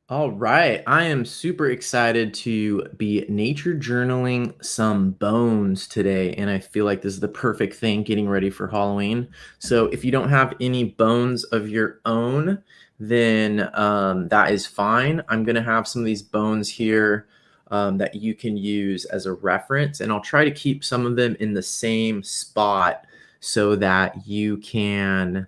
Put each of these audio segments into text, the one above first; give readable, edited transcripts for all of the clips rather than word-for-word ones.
All right. I am super excited to be nature journaling some bones today. And I feel like this is the perfect thing getting ready for Halloween. So if you don't have any bones of your own, then that is fine. I'm going to have some of these bones here that you can use as a reference. And I'll try to keep some of them in the same spot so that you can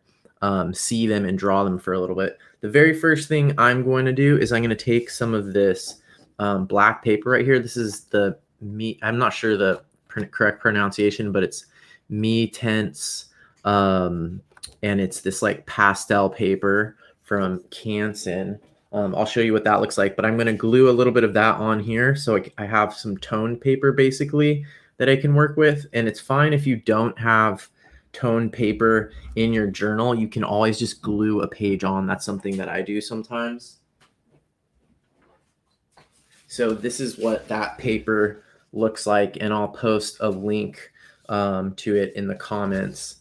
see them and draw them for a little bit. The very first thing I'm going to do is I'm going to take some of this black paper right here. This is the me. I'm not sure the correct pronunciation, but it's me tense, and it's this like pastel paper from Canson. I'll show you what that looks like, but I'm going to glue a little bit of that on here so I have some toned paper basically that I can work with. And it's fine if you don't have toned paper in your journal. You can always just glue a page on. That's something that I do sometimes. So this is what that paper looks like, and I'll post a link to it in the comments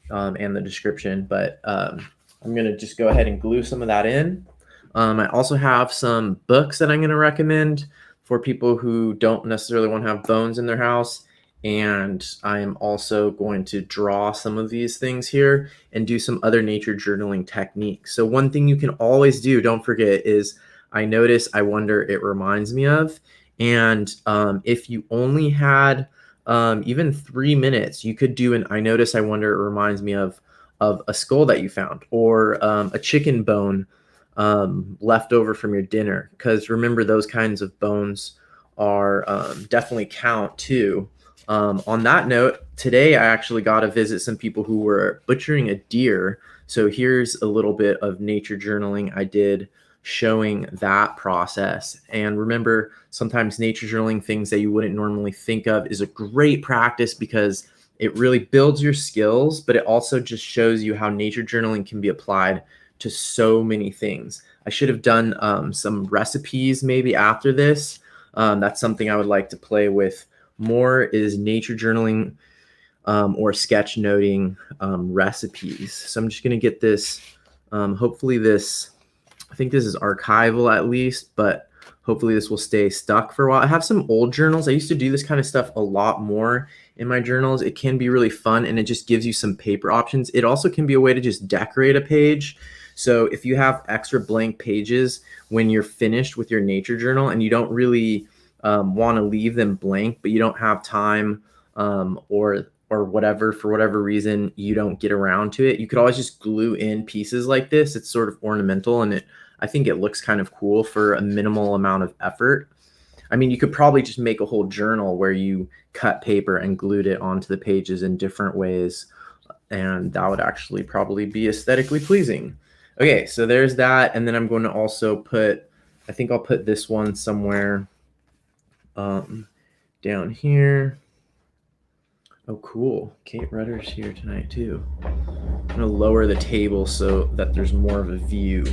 and the description. But I'm going to just go ahead and glue some of that in. I also have some books that I'm going to recommend for people who don't necessarily want to have bones in their house. And I'm also going to draw some of these things here and do some other nature journaling techniques. So one thing you can always do, don't forget, is I notice, I wonder, it reminds me of. And if you only had even 3 minutes, you could do an I notice, I wonder, it reminds me of a skull that you found, or a chicken bone left over from your dinner. Because remember, those kinds of bones are definitely count too. On that note, today I actually got to visit some people who were butchering a deer. So here's a little bit of nature journaling I did showing that process. And remember, sometimes nature journaling, things that you wouldn't normally think of, is a great practice because it really builds your skills, but it also just shows you how nature journaling can be applied to so many things. I should have done some recipes maybe after this. That's something I would like to play with more, is nature journaling or sketch noting recipes. So I'm just going to get this, hopefully this, I think this is archival at least, but hopefully this will stay stuck for a while. I have some old journals. I used to do this kind of stuff a lot more in my journals. It can be really fun, and it just gives you some paper options. It also can be a way to just decorate a page. So if you have extra blank pages when you're finished with your nature journal and you don't really want to leave them blank, but you don't have time, or whatever, for whatever reason you don't get around to it, you could always just glue in pieces like this. It's sort of ornamental, and I think it looks kind of cool for a minimal amount of effort. I mean, you could probably just make a whole journal where you cut paper and glued it onto the pages in different ways, and that would actually probably be aesthetically pleasing. Okay, so there's that, and then I'm going to also put, I think I'll put this one somewhere down here. Oh, cool. Kate Rudder's here tonight, too. I'm going to lower the table so that there's more of a view.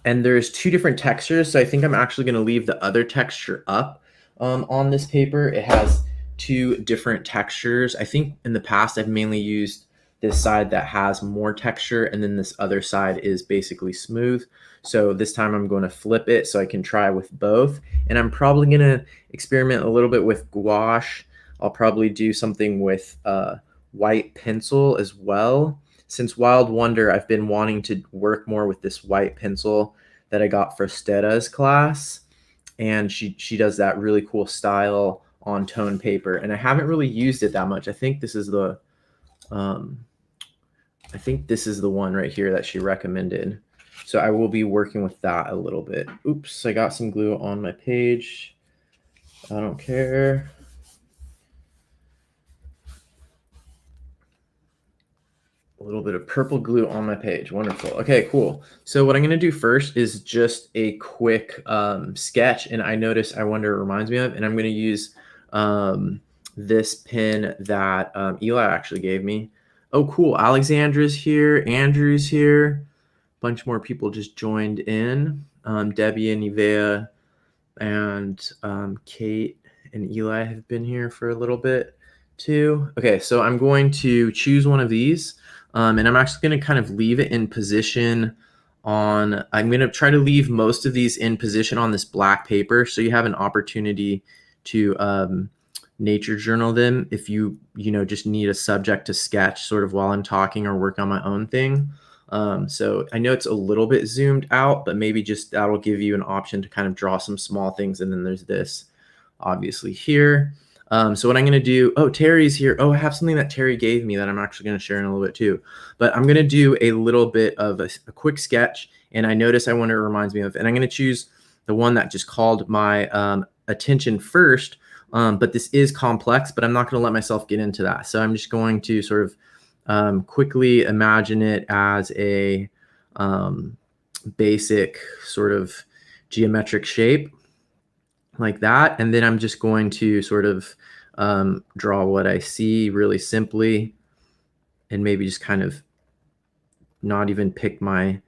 And there's two different textures, so I think I'm actually going to leave the other texture up on this paper. It has two different textures. I think in the past I've mainly used this side that has more texture, and then this other side is basically smooth. So this time I'm going to flip it so I can try with both. And I'm probably going to experiment a little bit with gouache. I'll probably do something with white pencil as well. Since Wild Wonder, I've been wanting to work more with this white pencil that I got for Stetta's class. And she does that really cool style on tone paper. And I haven't really used it that much. I think this is the one right here that she recommended. So I will be working with that a little bit. Oops, I got some glue on my page. I don't care. A little bit of purple glue on my page. Wonderful. Okay, cool. So what I'm going to do first is just a quick sketch. And I notice, I wonder, it reminds me of, and I'm going to use this pen that Eli actually gave me. Oh, cool. Alexandra's here. Andrew's here. A bunch more people just joined in. Debbie and Nevea and Kate and Eli have been here for a little bit too. Okay, so I'm going to choose one of these. And I'm actually going to kind of leave it in position I'm going to try to leave most of these in position on this black paper, so you have an opportunity to nature journal them if you just need a subject to sketch sort of while I'm talking or work on my own thing. So I know it's a little bit zoomed out, but maybe just that'll give you an option to kind of draw some small things. And then there's this obviously here. So what I'm going to do, oh, Terry's here. Oh, I have something that Terry gave me that I'm actually going to share in a little bit too. But I'm going to do a little bit of a quick sketch. And I notice I wonder it reminds me of, and I'm going to choose the one that just called my attention first. But this is complex, but I'm not going to let myself get into that. So I'm just going to sort of quickly imagine it as a basic sort of geometric shape like that. And then I'm just going to sort of draw what I see really simply and maybe just kind of not even pick my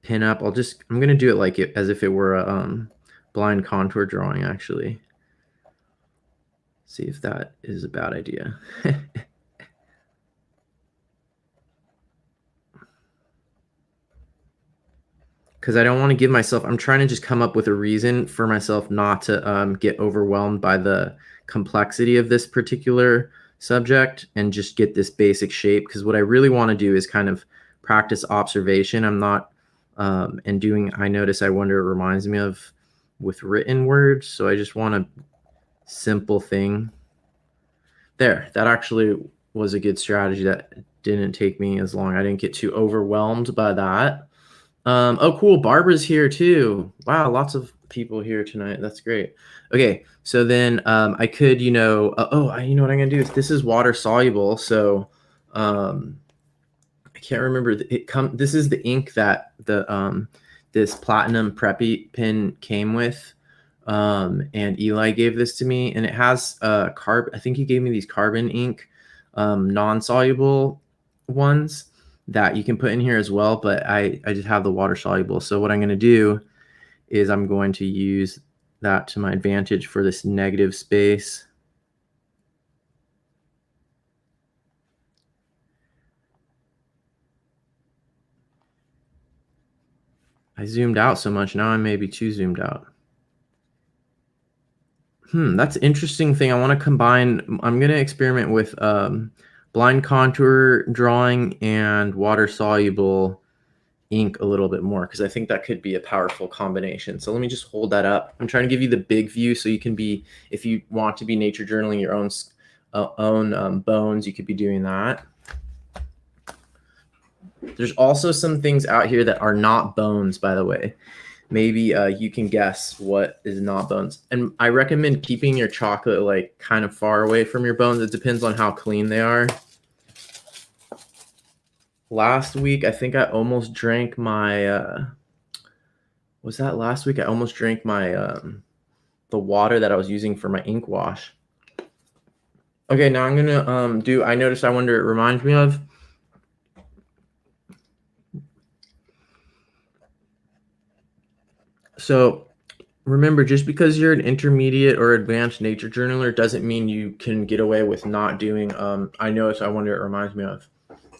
pin up. I'm going to do it like as if it were a blind contour drawing, actually. See if that is a bad idea. Because I don't want to give myself, I'm trying to just come up with a reason for myself not to get overwhelmed by the complexity of this particular subject and just get this basic shape. Because what I really want to do is kind of practice observation. I'm not, and doing, I notice, I wonder, it reminds me of with written words. So I just want a simple thing. There, that actually was a good strategy. That didn't take me as long. I didn't get too overwhelmed by that. Oh, cool. Barbara's here too. Wow, lots of people here tonight. That's great. Okay, so then I could, you know what I'm gonna do is this is water soluble. So I can't remember. This is the ink that the this platinum preppy pen came with. And Eli gave this to me, and it has carbon. I think he gave me these carbon ink, non-soluble ones that you can put in here as well, but I just have the water soluble. So what I'm going to do is I'm going to use that to my advantage for this negative space. I zoomed out so much. Now I may be too zoomed out. That's an interesting thing. I want to combine, I'm going to experiment with blind contour drawing and water soluble ink a little bit more, because I think that could be a powerful combination. So let me just hold that up. I'm trying to give you the big view so you can be, if you want to be nature journaling your own bones, you could be doing that. There's also some things out here that are not bones, by the way. Maybe you can guess what is not bones. And I recommend keeping your chocolate like kind of far away from your bones. It depends on how clean they are. Last week, I think I almost drank my, was that last week? I almost drank my, the water that I was using for my ink wash. Okay, now I'm gonna do, I noticed, I wonder, it reminds me of. So remember, just because you're an intermediate or advanced nature journaler doesn't mean you can get away with not doing, I noticed, I wonder, it reminds me of.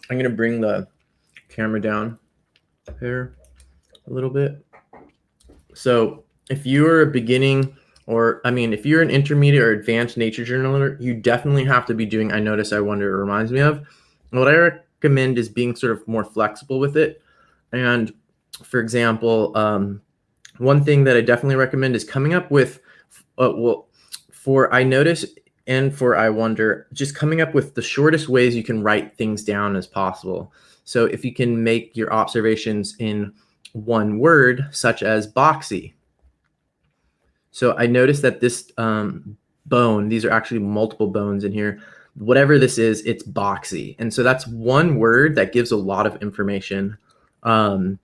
I'm gonna bring the camera down here a little bit. So if you're a beginning, or if you're an intermediate or advanced nature journaler, you definitely have to be doing, I notice, I wonder, it reminds me of. And what I recommend is being sort of more flexible with it. And for example, one thing that I definitely recommend is coming up with, for I notice and for I wonder, just coming up with the shortest ways you can write things down as possible. So if you can make your observations in one word, such as boxy. So I noticed that this bone, these are actually multiple bones in here. Whatever this is, it's boxy. And so that's one word that gives a lot of information. And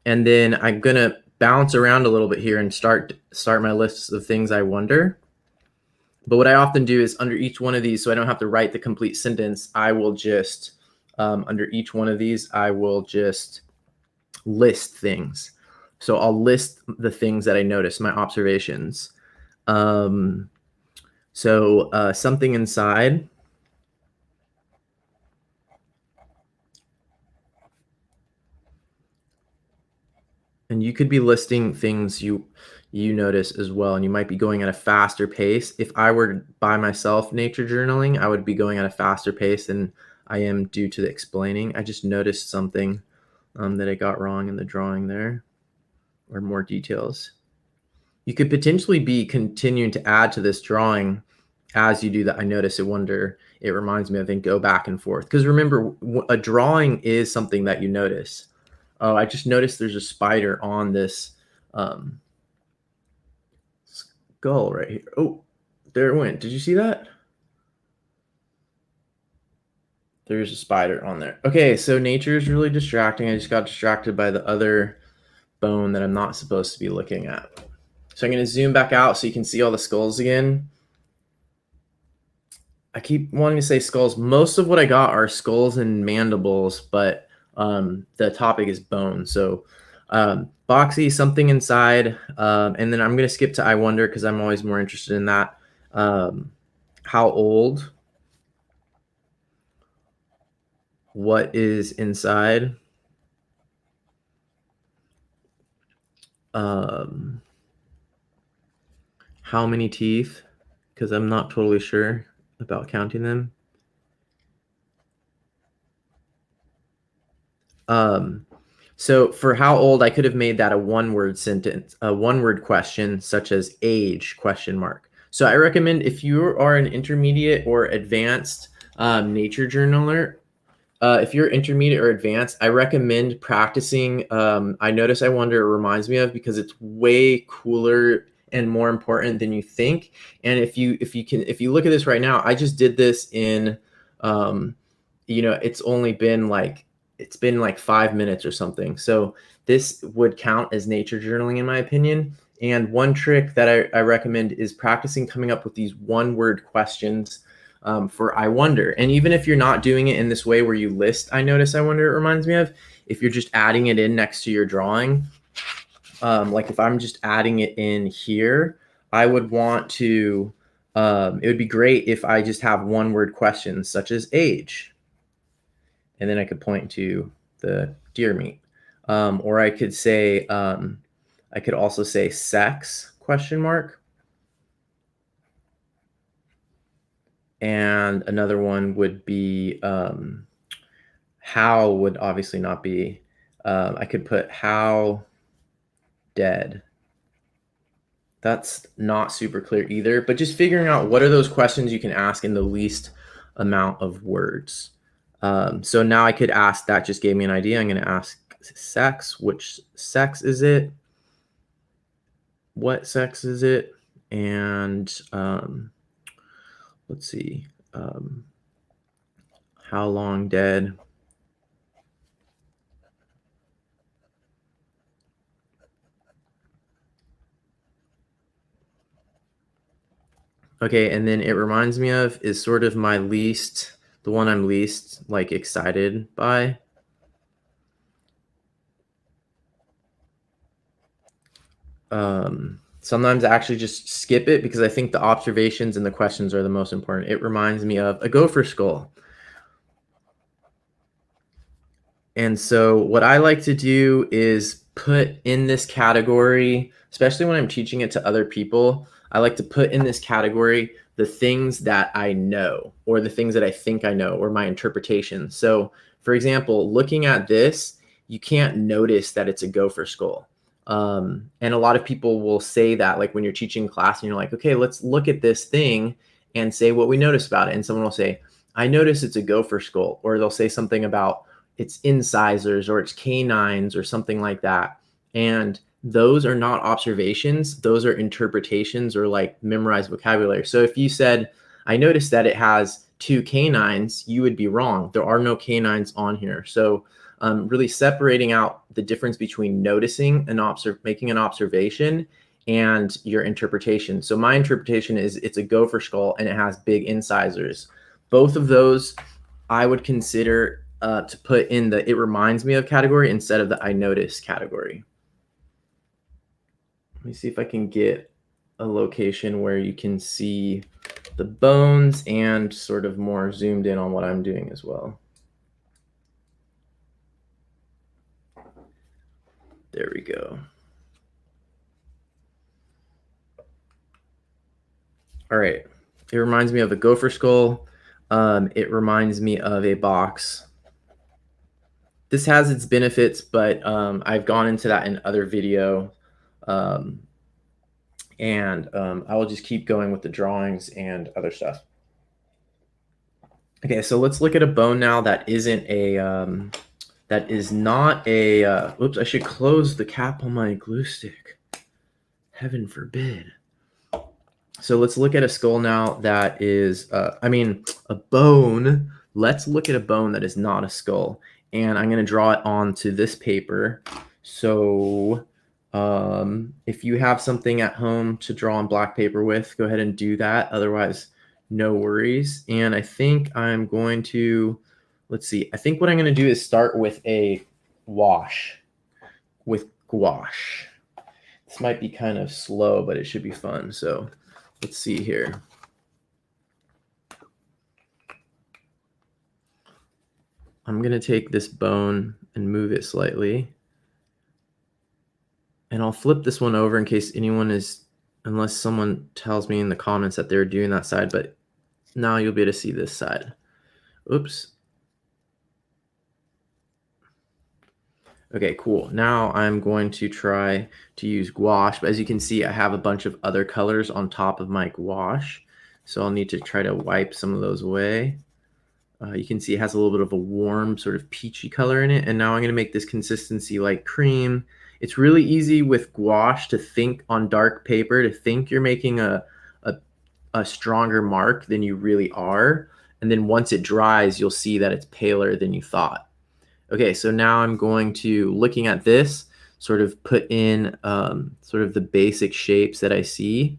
then I'm going to bounce around a little bit here and start my list of things I wonder. But what I often do is under each one of these, so I don't have to write the complete sentence, I will just, under each one of these, I will just list things. So I'll list the things that I notice, my observations. So something inside. And you could be listing things you notice as well, and you might be going at a faster pace. If I were by myself nature journaling, I would be going at a faster pace than I am due to the explaining. I just noticed something that I got wrong in the drawing there, or more details. You could potentially be continuing to add to this drawing as you do that. I notice, I wonder, it reminds me of, and go back and forth. Because remember, a drawing is something that you notice. Oh, I just noticed there's a spider on this skull right here. Oh, there it went. Did you see that? There's a spider on there. Okay, so nature is really distracting. I just got distracted by the other bone that I'm not supposed to be looking at. So I'm going to zoom back out so you can see all the skulls again. I keep wanting to say skulls. Most of what I got are skulls and mandibles, but the topic is bone. So boxy, something inside. And then I'm going to skip to I wonder because I'm always more interested in that. How old? What is inside? How many teeth? Because I'm not totally sure about counting them. So for how old, I could have made that a one-word sentence, a one-word question, such as age, question mark. So I recommend, if you are an intermediate or advanced nature journaler, if you're intermediate or advanced, I recommend practicing. I notice, I wonder, it reminds me of, because it's way cooler and more important than you think. And if you look at this right now, I just did this in, it's been like 5 minutes or something. So this would count as nature journaling, in my opinion. And one trick that I recommend is practicing coming up with these one-word questions for I wonder. And even if you're not doing it in this way where you list I notice, I wonder, it reminds me of, if you're just adding it in next to your drawing, like if I'm just adding it in here, I would want to, it would be great if I just have one-word questions such as age. And then I could point to the deer meat. Or I could say, I could also say sex, question mark. And another one would be how would obviously not be. I could put how dead. That's not super clear either, but just figuring out what are those questions you can ask in the least amount of words. So now I could ask, that just gave me an idea. I'm going to ask sex. Which sex is it? What sex is it? And let's see. How long dead? Okay, and then it reminds me of is sort of my least, the one I'm least like excited by. Sometimes I actually just skip it because I think the observations and the questions are the most important. It reminds me of a gopher skull. And so what I like to do is put in this category, especially when I'm teaching it to other people, I like to put in this category the things that I know, or the things that I think I know, or my interpretation. So for example, looking at this, you can't notice that it's a gopher skull. And a lot of people will say that, like when you're teaching class and you're like, okay, let's look at this thing and say what we notice about it. And someone will say, I notice it's a gopher skull, or they'll say something about it's incisors or it's canines or something like that. And those are not observations. Those are interpretations or like memorized vocabulary. So if you said, I noticed that it has 2 canines, you would be wrong. There are no canines on here. So really separating out the difference between noticing and making an observation and your interpretation. So my interpretation is it's a gopher skull and it has big incisors. Both of those I would consider to put in the it reminds me of category instead of the I notice category. Let me see if I can get a location where you can see the bones and sort of more zoomed in on what I'm doing as well. There we go. All right. It reminds me of a gopher skull. It reminds me of a box. This has its benefits, but I've gone into that in other video. Um, and I will just keep going with the drawings and other stuff. Okay, so let's look at a bone now that isn't a, that is not a, oops, I should close the cap on my glue stick. Heaven forbid. So let's look at a skull now that is, a bone. Let's look at a bone that is not a skull. And I'm going to draw it onto this paper. So if you have something at home to draw on black paper with, go ahead and do that. Otherwise, no worries. And I think I'm going to, let's see. I think what I'm going to do is start with a wash with gouache. This might be kind of slow, but it should be fun. So let's see here. I'm going to take this bone and move it slightly. And I'll flip this one over in case anyone is, unless someone tells me in the comments that they're doing that side, but now you'll be able to see this side. Oops. Okay, cool. Now I'm going to try to use gouache, but as you can see, I have a bunch of other colors on top of my gouache. So I'll need to try to wipe some of those away. You can see it has a little bit of a warm sort of peachy color in it. And now I'm going to make this consistency like cream. It's really easy with gouache to think on dark paper, to think you're making a stronger mark than you really are. And then once it dries, you'll see that it's paler than you thought. Okay, so now I'm going to, looking at this, sort of put in sort of the basic shapes that I see.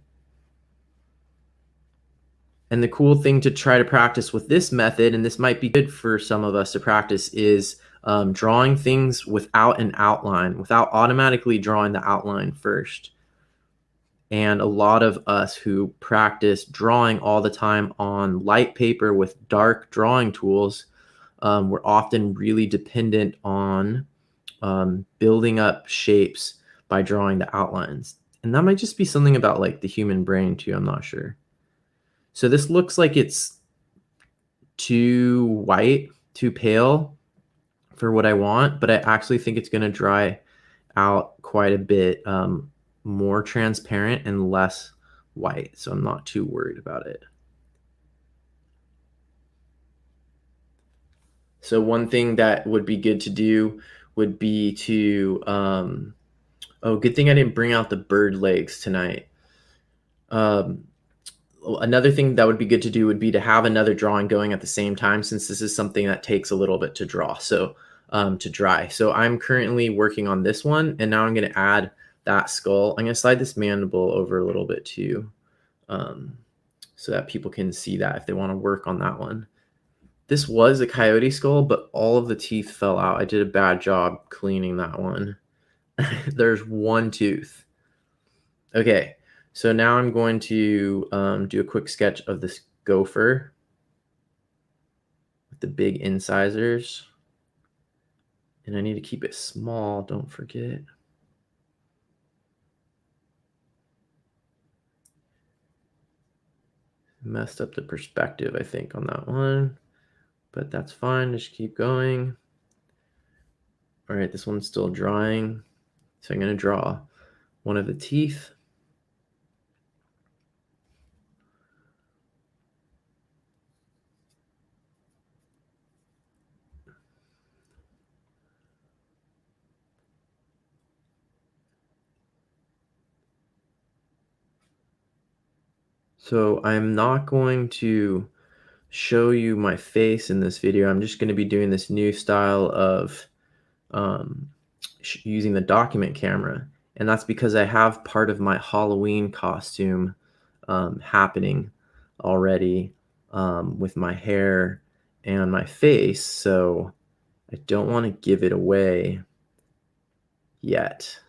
And the cool thing to try to practice with this method, and this might be good for some of us to practice, is drawing things without an outline, without automatically drawing the outline first. And a lot of us who practice drawing all the time on light paper with dark drawing tools, we're often really dependent on building up shapes by drawing the outlines. And that might just be something about like the human brain too, I'm not sure. So this looks like it's too white, too pale for what I want, but I actually think it's going to dry out quite a bit more transparent and less white. So I'm not too worried about it. So one thing that would be good to do would be to, oh, good thing I didn't bring out the bird legs tonight. Another thing that would be good to do would be to have another drawing going at the same time, since this is something that takes a little bit to draw, so to dry. So I'm currently working on this one, and now I'm going to add that skull. I'm going to slide this mandible over a little bit too, so that people can see that if they want to work on that one. This was a coyote skull, but all of the teeth fell out. I did a bad job cleaning that one. There's one tooth. Okay. So now I'm going to do a quick sketch of this gopher with the big incisors. And I need to keep it small, don't forget. Messed up the perspective, I think, on that one. But that's fine, just keep going. All right, this one's still drying. So I'm going to draw one of the teeth. So I'm not going to show you my face in this video. I'm just going to be doing this new style of using the document camera. And that's because I have part of my Halloween costume happening already with my hair and my face. So I don't want to give it away yet.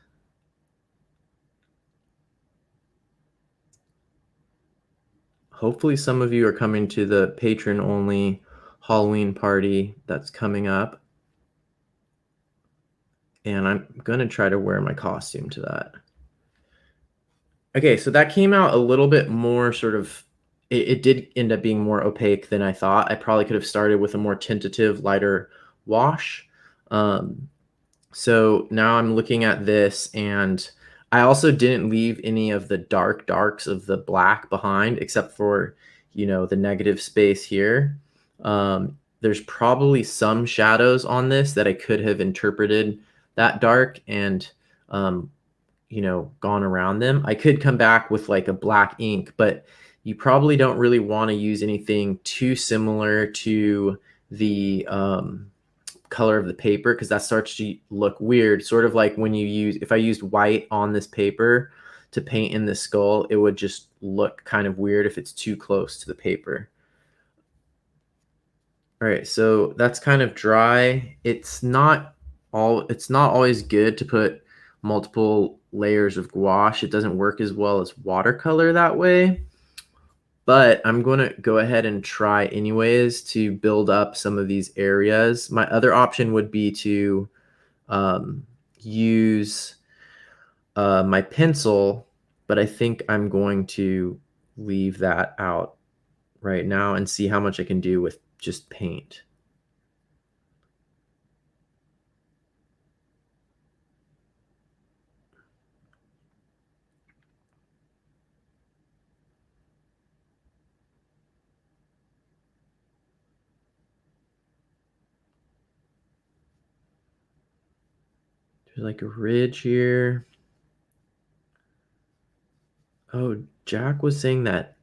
Hopefully some of you are coming to the patron-only Halloween party that's coming up. And I'm going to try to wear my costume to that. Okay, so that came out a little bit more sort of it did end up being more opaque than I thought. I probably could have started with a more tentative, lighter wash. Um, so now I'm looking at this, and I also didn't leave any of the darks of the black behind, except for, the negative space here. There's probably some shadows on this that I could have interpreted that dark and, um, gone around them. I could come back with like a black ink, but you probably don't really want to use anything too similar to the color of the paper, because that starts to look weird. Sort of like when if I used white on this paper to paint in the skull, it would just look kind of weird if it's too close to the paper. All right, so that's kind of dry. It's not always good to put multiple layers of gouache. It doesn't work as well as watercolor that way. But I'm going to go ahead and try anyways to build up some of these areas. My other option would be to use my pencil, but I think I'm going to leave that out right now and see how much I can do with just paint. There's like a ridge here. Oh, Jack was saying that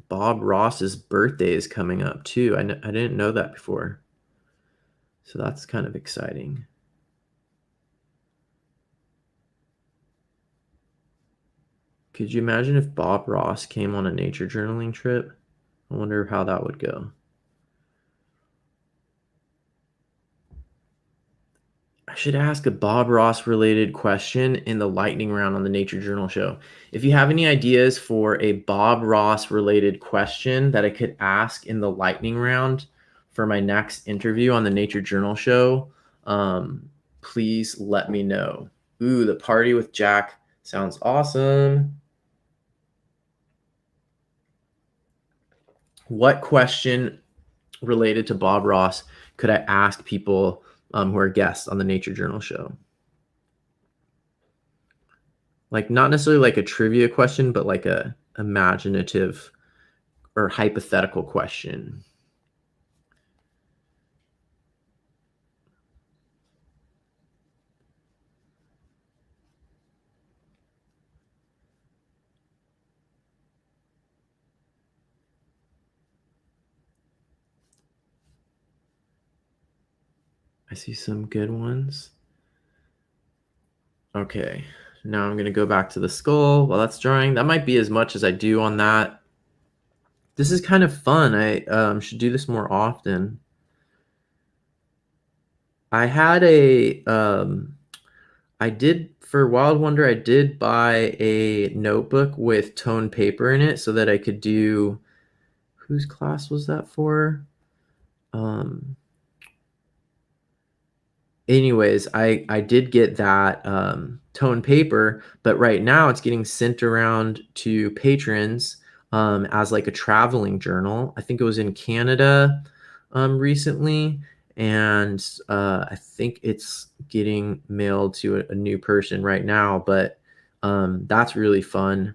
Bob Ross's birthday is coming up too. I didn't know that before. So that's kind of exciting. Could you imagine if Bob Ross came on a nature journaling trip? I wonder how that would go. I should ask a Bob Ross related question in the lightning round on the Nature Journal show. If you have any ideas for a Bob Ross related question that I could ask in the lightning round for my next interview on the Nature Journal show, please let me know. Ooh, the party with Jack sounds awesome. What question related to Bob Ross could I ask people who are guests on the Nature Journal show? Like not necessarily like a trivia question, but like a imaginative or hypothetical question. I see some good ones. Okay, now I'm gonna go back to the skull while that's drying. That might be as much as I do on that. This is kind of fun. I should do this more often. I had I did for Wild Wonder, I did buy a notebook with toned paper in it so that I could do, whose class was that for? Anyways, I did get that toned paper, but right now it's getting sent around to patrons as like a traveling journal. I think it was in Canada recently, and I think it's getting mailed to a new person right now. But that's really fun.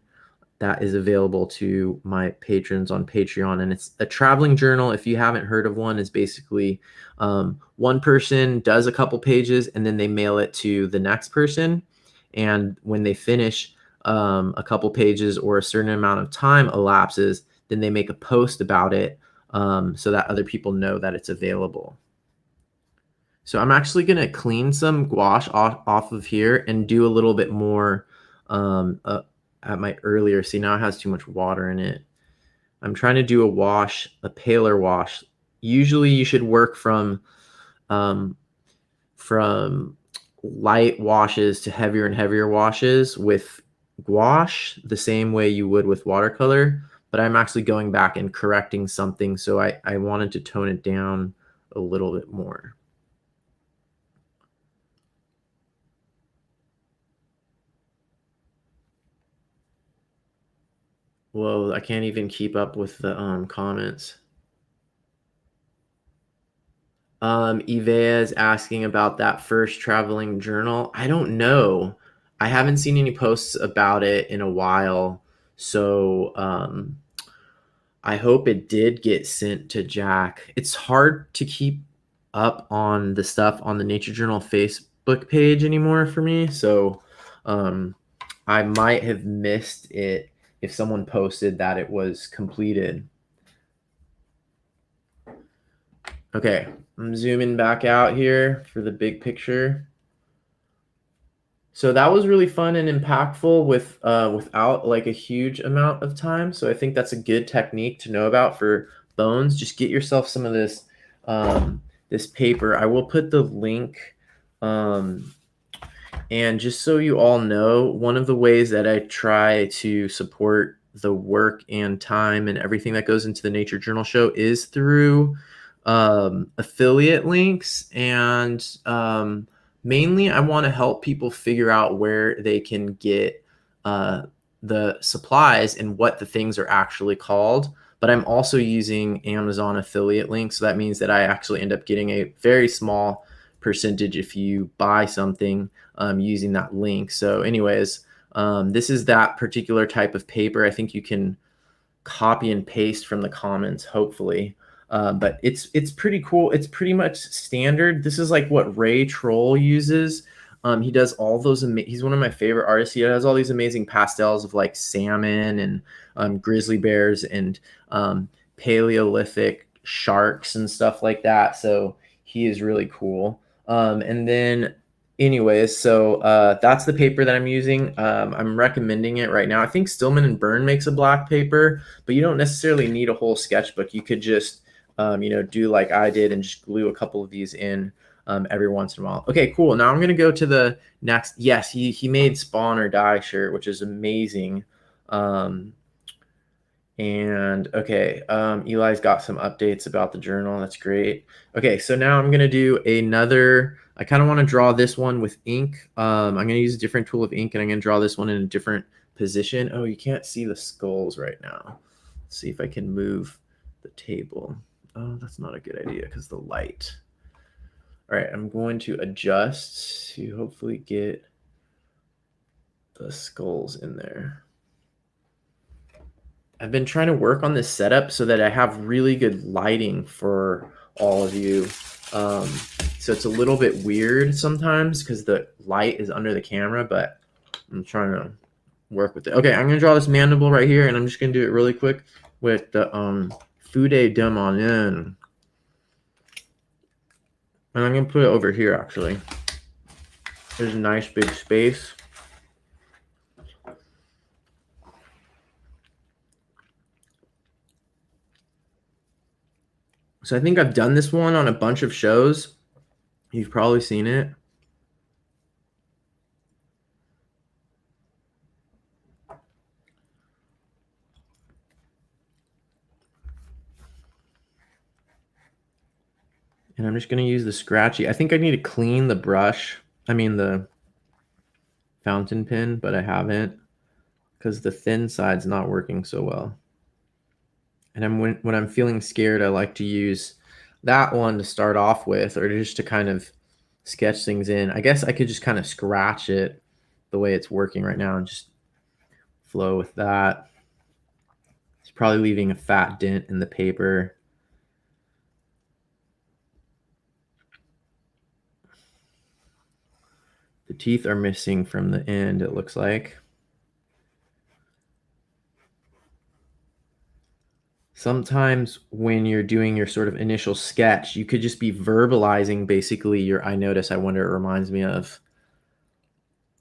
That is available to my patrons on Patreon. And it's a traveling journal. If you haven't heard of one, is basically one person does a couple pages and then they mail it to the next person. And when they finish a couple pages or a certain amount of time elapses, then they make a post about it so that other people know that it's available. So I'm actually going to clean some gouache off of here and do a little bit more at my earlier. See, now it has too much water in it. I'm trying to do a wash, a paler wash. Usually you should work um, from light washes to heavier and heavier washes with gouache the same way you would with watercolor. But I'm actually going back and correcting something. So I wanted to tone it down a little bit more. Whoa, I can't even keep up with the comments. Ivea is asking about that first traveling journal. I don't know. I haven't seen any posts about it in a while. So I hope it did get sent to Jack. It's hard to keep up on the stuff on the Nature Journal Facebook page anymore for me. So um, I might have missed it if someone posted that it was completed. Okay, I'm zooming back out here for the big picture. So that was really fun and impactful without like a huge amount of time. So I think that's a good technique to know about for bones. Just get yourself some of this paper. I will put the link. And just so you all know, one of the ways that I try to support the work and time and everything that goes into the Nature Journal show is through affiliate links. And mainly, I want to help people figure out where they can get uh, the supplies and what the things are actually called. But I'm also using Amazon affiliate links. So that means that I actually end up getting a very small percentage if you buy something using that link. So, anyways, this is that particular type of paper. I think you can copy and paste from the comments, hopefully. But it's pretty cool. It's pretty much standard. This is like what Ray Troll uses. He does all those. He's one of my favorite artists. He has all these amazing pastels of like salmon and grizzly bears and Paleolithic sharks and stuff like that. So he is really cool. And then anyways, so that's the paper that I'm using. I'm recommending it right now. I think Stillman and Byrne makes a black paper, but you don't necessarily need a whole sketchbook. You could just do like I did and just glue a couple of these in every once in a while. Okay, cool. Now I'm gonna go to the next. Yes, he made Spawn or Die shirt, which is amazing. And okay, Eli's got some updates about the journal. That's great. Okay, so now I'm gonna do another. I kind of want to draw this one with ink. I'm gonna use a different tool of ink, and I'm gonna draw this one in a different position. Oh, you can't see the skulls right now. Let's see if I can move the table. Oh, that's not a good idea because the light. All right, I'm going to adjust to hopefully get the skulls in there. I've been trying to work on this setup so that I have really good lighting for all of you. So it's a little bit weird sometimes because the light is under the camera, but I'm trying to work with it. Okay, I'm going to draw this mandible right here, and I'm just going to do it really quick with the Fude Demonin. And I'm going to put it over here, actually. There's a nice big space. So I think I've done this one on a bunch of shows. You've probably seen it. And I'm just going to use the scratchy. I think I need to clean the brush. I mean the fountain pen, but I haven't because the thin side's not working so well. And when I'm feeling scared, I like to use that one to start off with, or just to kind of sketch things in. I guess I could just kind of scratch it the way it's working right now and just flow with that. It's probably leaving a fat dent in the paper. The teeth are missing from the end, it looks like. Sometimes when you're doing your sort of initial sketch, you could just be verbalizing basically your I notice, I wonder, it reminds me of.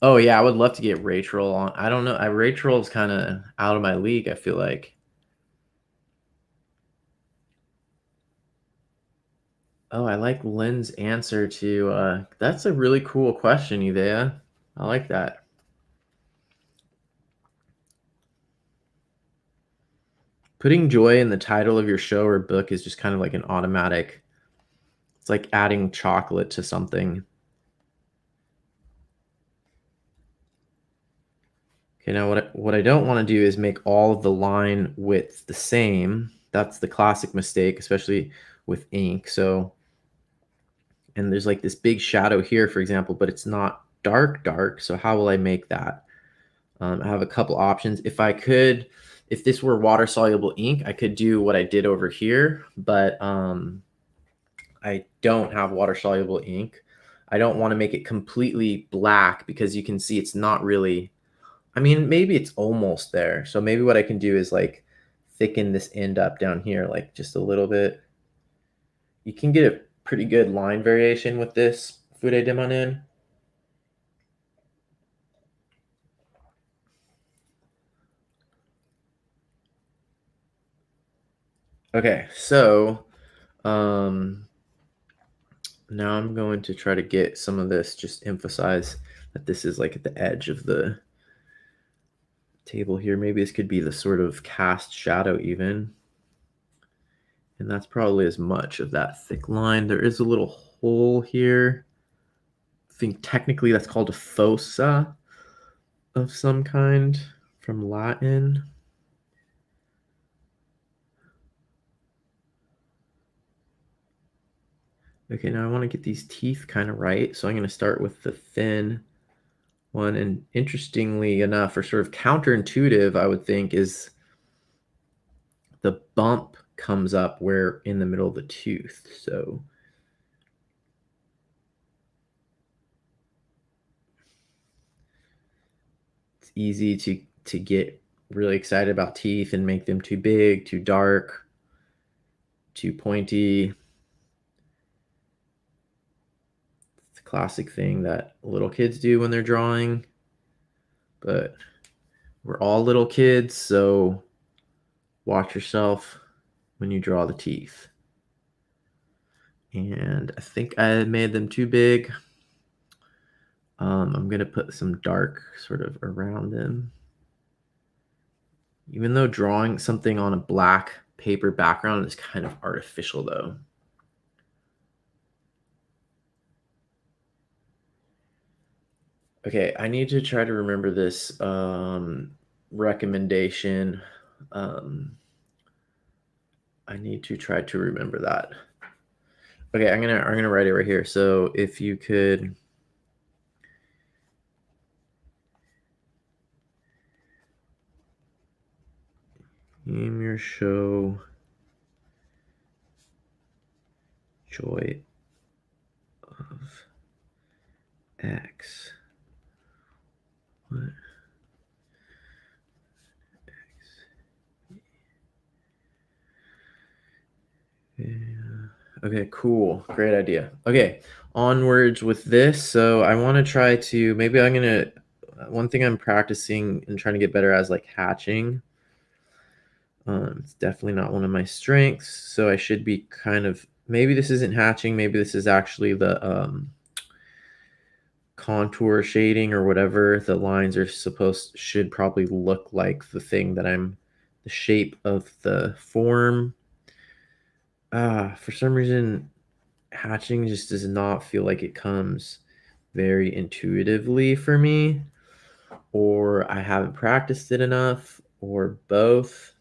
Oh yeah, I would love to get Ray Troll on. I don't know. Ray Troll is kind of out of my league, I feel like. Oh, I like Lynn's answer to that's a really cool question, Ivea. I like that. Putting joy in the title of your show or book is just kind of like an automatic. It's like adding chocolate to something. Okay, now what I don't want to do is make all of the line width the same. That's the classic mistake, especially with ink. So, and there's like this big shadow here, for example, but it's not dark, dark. So how will I make that? I have a couple options. If this were water soluble ink, I could do what I did over here, but I don't have water soluble ink. I don't want to make it completely black because you can see it's not really, I mean, maybe it's almost there. So maybe what I can do is like thicken this end up down here, like just a little bit. You can get a pretty good line variation with this Fude de Manin. Okay, so um, now I'm going to try to get some of this, just emphasize that this is like at the edge of the table here. Maybe this could be the sort of cast shadow even. And that's probably as much of that thick line. There is a little hole here. I think technically that's called a fossa of some kind from Latin. Okay, now I want to get these teeth kind of right. So I'm going to start with the thin one. And interestingly enough, or sort of counterintuitive, I would think, is the bump comes up where in the middle of the tooth. So it's easy to get really excited about teeth and make them too big, too dark, too pointy. It's a classic thing that little kids do when they're drawing. But we're all little kids, so watch yourself when you draw the teeth. And I think I made them too big. I'm going to put some dark sort of around them. Even though drawing something on a black paper background is kind of artificial though. Okay, I need to try to remember this recommendation. I need to try to remember that. Okay, I'm gonna write it right here. So if you could name your show Joy of X. What? Yeah. Okay, cool. Great idea. Okay, onwards with this. So I want to try to, maybe I'm going to, one thing I'm practicing and trying to get better at is like hatching. It's definitely not one of my strengths. So I should be kind of, maybe this isn't hatching. Maybe this is actually the contour shading or whatever. The lines are should probably look like the thing that the shape of the form. For some reason, hatching just does not feel like it comes very intuitively for me, or I haven't practiced it enough, or both.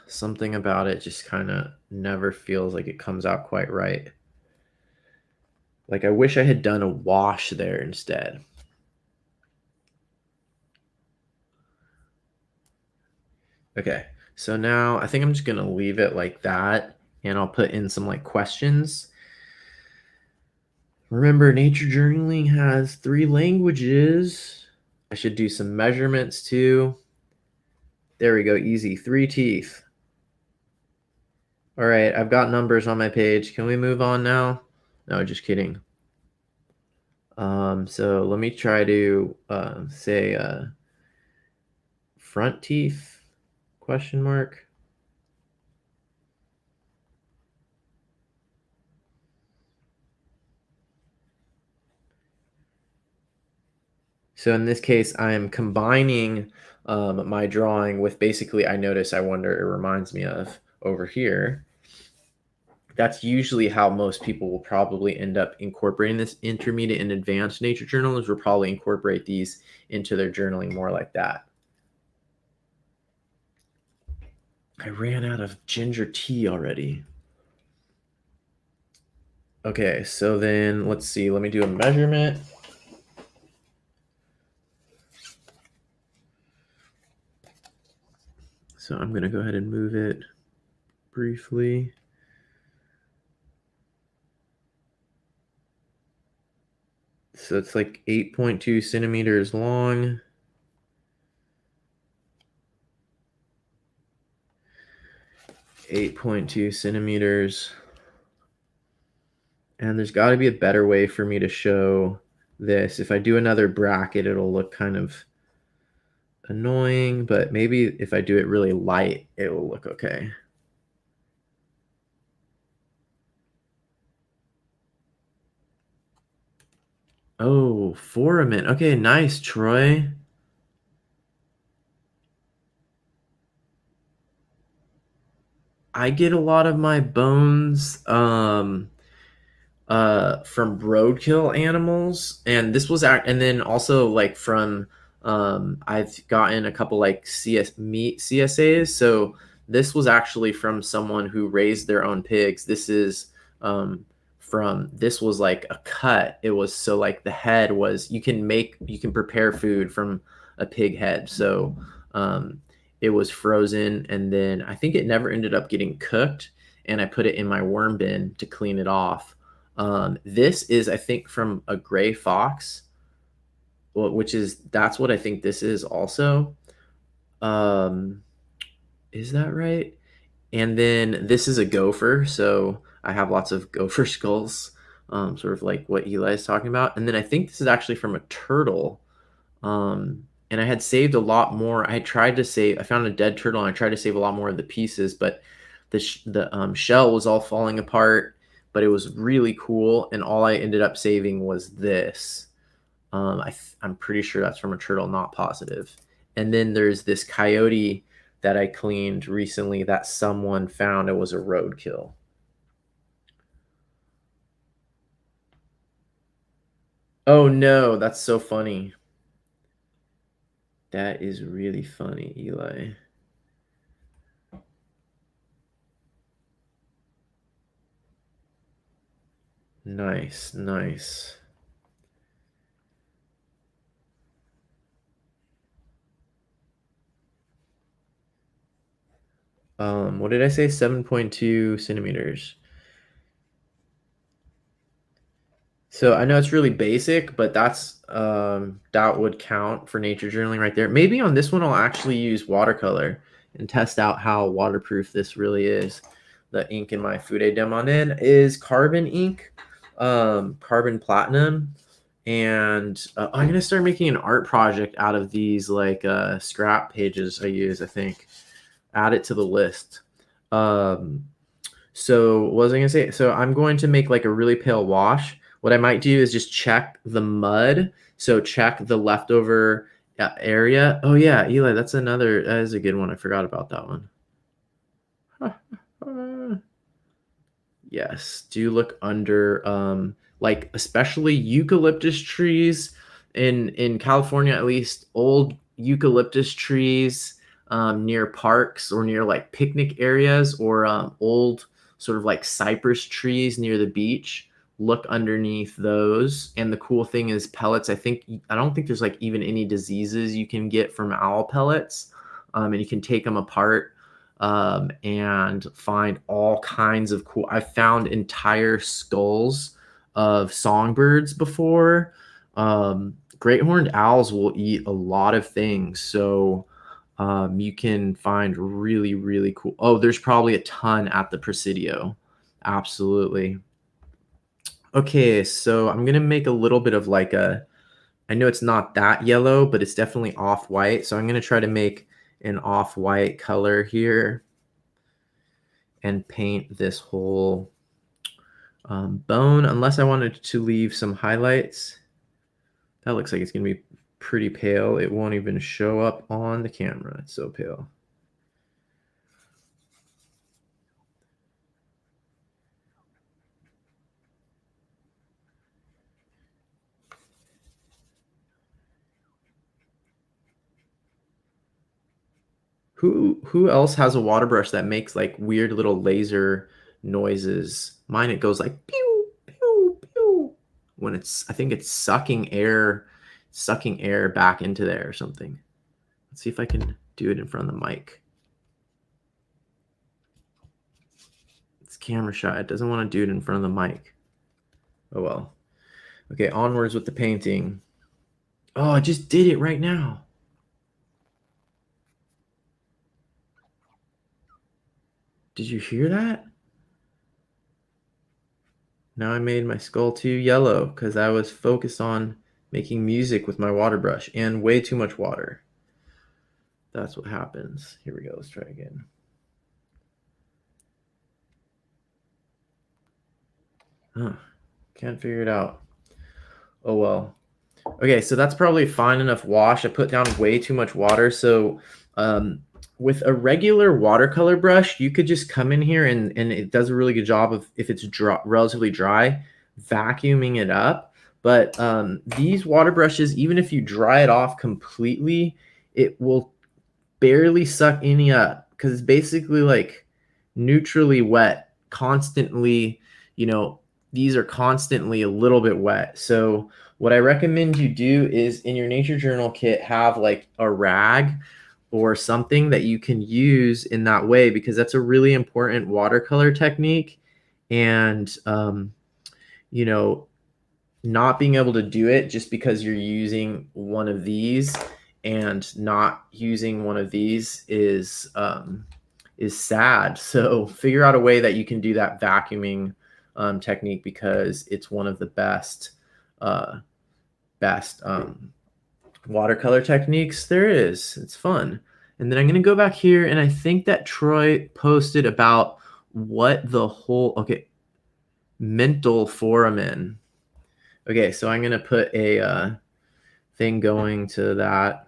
Something about it just kind of never feels like it comes out quite right. Like I wish I had done a wash there instead. Okay, so now I think I'm just gonna leave it like that, and I'll put in some like questions. Remember, nature journaling has 3 languages. I should do some measurements too. There we go, easy. 3 teeth. All right, I've got numbers on my page. Can we move on now? No, just kidding. So let me try to say front teeth, question mark. So in this case, I am combining my drawing with basically, I wonder, it reminds me of over here. that's usually how most people will probably end up incorporating this. Intermediate and advanced nature journalers will probably incorporate these into their journaling more like that. I ran out of ginger tea already. Okay, so then let's see. Let me do a measurement. So I'm going to go ahead and move it briefly. So it's like 8.2 centimeters long. 8.2 centimeters. And there's got to be a better way for me to show this. If I do another bracket, it'll look kind of annoying, but maybe if I do it really light, it will look okay. Oh, foramen. Okay, nice, Troy. I get a lot of my bones from roadkill animals, and this was and then also like from I've gotten a couple like meat CSAs. So this was actually from someone who raised their own pigs. This is this was like a cut. It was so like the head was you can prepare food from a pig head. So it was frozen, and then I think it never ended up getting cooked, and I put it in my worm bin to clean it off. This is, I think, from a gray fox, that's what I think this is also. Um, is that right? And then this is a gopher, so I have lots of gopher skulls, sort of like what Eli is talking about. And then I think this is actually from a turtle. And I had saved a lot more. I found a dead turtle, and I tried to save a lot more of the pieces, but the shell was all falling apart. But it was really cool, and all I ended up saving was this. I'm pretty sure that's from a turtle, not positive. And then there's this coyote that I cleaned recently that someone found. It was a roadkill. Oh no, that's so funny. That is really funny, Eli. Nice, nice. What did I say? 7.2 centimeters. So I know it's really basic, but that would count for nature journaling right there. Maybe on this one I'll actually use watercolor and test out how waterproof this really is. The ink in my Fude Demonin is carbon ink, carbon platinum, and I'm gonna start making an art project out of these like scrap pages I use. I think add it to the list. Um, so what was I gonna say? So I'm going to make like a really pale wash. What I might do is just check the mud. So check the leftover area. Oh yeah, Eli, that is a good one. I forgot about that one. Yes, do look under like especially eucalyptus trees in California, at least old eucalyptus trees near parks or near like picnic areas, or old sort of like cypress trees near the beach. Look underneath those. And the cool thing is pellets. I don't think there's like even any diseases you can get from owl pellets. And you can take them apart and find all kinds of cool. I've found entire skulls of songbirds before. Great horned owls will eat a lot of things, so you can find really, really cool. Oh, there's probably a ton at the Presidio. Absolutely. Okay, so I'm gonna make a little bit of like a. I know it's not that yellow, but it's definitely off white. So I'm gonna try to make an off white color here and paint this whole bone, unless I wanted to leave some highlights. That looks like it's going to be pretty pale. It won't even show up on the camera. It's so pale. Who else has a water brush that makes like weird little laser noises? Mine, it goes like pew pew pew when I think it's sucking air back into there or something. Let's see if I can do it in front of the mic. It's camera shy. It doesn't want to do it in front of the mic. Oh well. Okay, onwards with the painting. Oh, I just did it right now. Did you hear that? Now I made my skull too yellow because I was focused on making music with my water brush and way too much water. That's what happens. Here we go. Let's try again. Huh. Can't figure it out. Oh well. Okay, so that's probably fine enough wash. I put down way too much water. So with a regular watercolor brush, you could just come in here and it does a really good job of, if it's relatively dry, vacuuming it up. But these water brushes, even if you dry it off completely, it will barely suck any up because it's basically like neutrally wet, constantly, these are constantly a little bit wet. So what I recommend you do is in your nature journal kit, have like a rag or something that you can use in that way, because that's a really important watercolor technique. And, not being able to do it just because you're using one of these and not using one of these is sad. So figure out a way that you can do that vacuuming technique, because it's one of the best watercolor techniques there is. It's fun. And then I'm going to go back here, and I think that Troy posted about what the whole, mental foramen. Okay, so I'm going to put a thing going to that.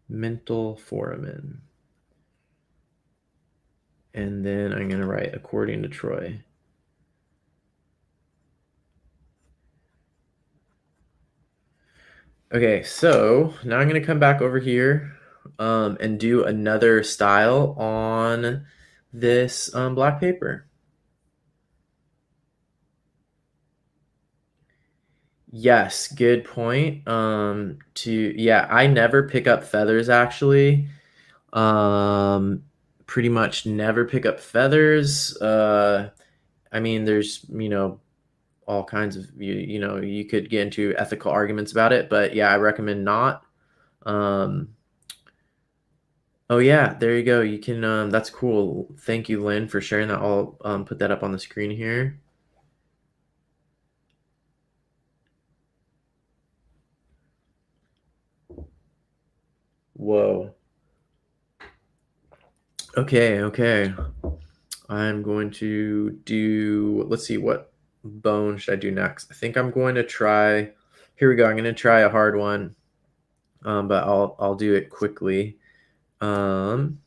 Mental foramen. And then I'm going to write according to Troy. Okay, so now I'm going to come back over here and do another style on this black paper. Yes, good point. I never pick up feathers actually. Pretty much never pick up feathers. I mean, there's, all kinds of, you could get into ethical arguments about it, but yeah, I recommend not. Oh yeah, there you go. You can, that's cool. Thank you, Lynn, for sharing that. I'll put that up on the screen here. Whoa. Okay. I'm going to do, let's see, what bone should I do next? I think I'm going to try, here we go. I'm going to try a hard one, but I'll do it quickly. And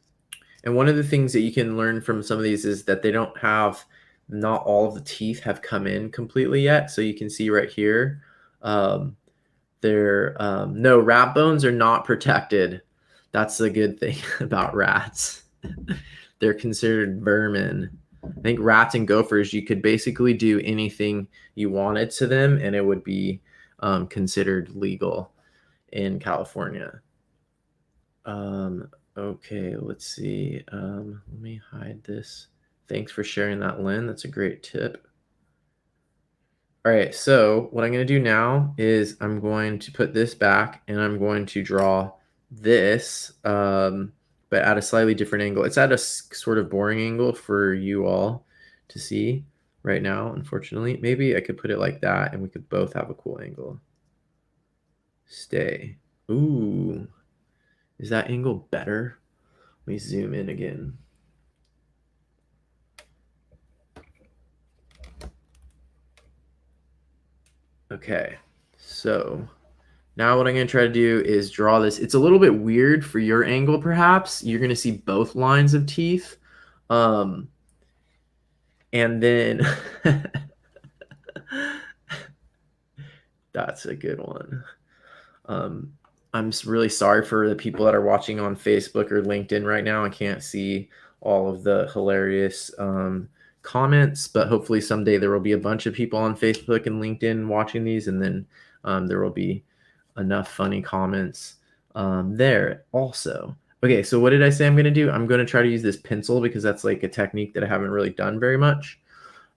one of the things that you can learn from some of these is that not all of the teeth have come in completely yet. So you can see right here, no, rat bones are not protected. That's the good thing about rats. They're considered vermin. I think rats and gophers, you could basically do anything you wanted to them, and it would be considered legal in California. Okay, let's see. Let me hide this. Thanks for sharing that, Lynn. That's a great tip. All right, so what I'm going to do now is I'm going to put this back, and I'm going to draw this, but at a slightly different angle. It's at a sort of boring angle for you all to see right now, unfortunately. Maybe I could put it like that, and we could both have a cool angle. Stay. Ooh. Is that angle better? Let me zoom in again. Okay, so now what I'm going to try to do is draw this. It's a little bit weird for your angle, perhaps. You're going to see both lines of teeth. And then That's a good one. I'm really sorry for the people that are watching on Facebook or LinkedIn right now. I can't see all of the hilarious comments, but hopefully someday there will be a bunch of people on Facebook and LinkedIn watching these, and then there will be enough funny comments there also. Okay, so what did I say I'm going to do? I'm going to try to use this pencil because that's like a technique that I haven't really done very much.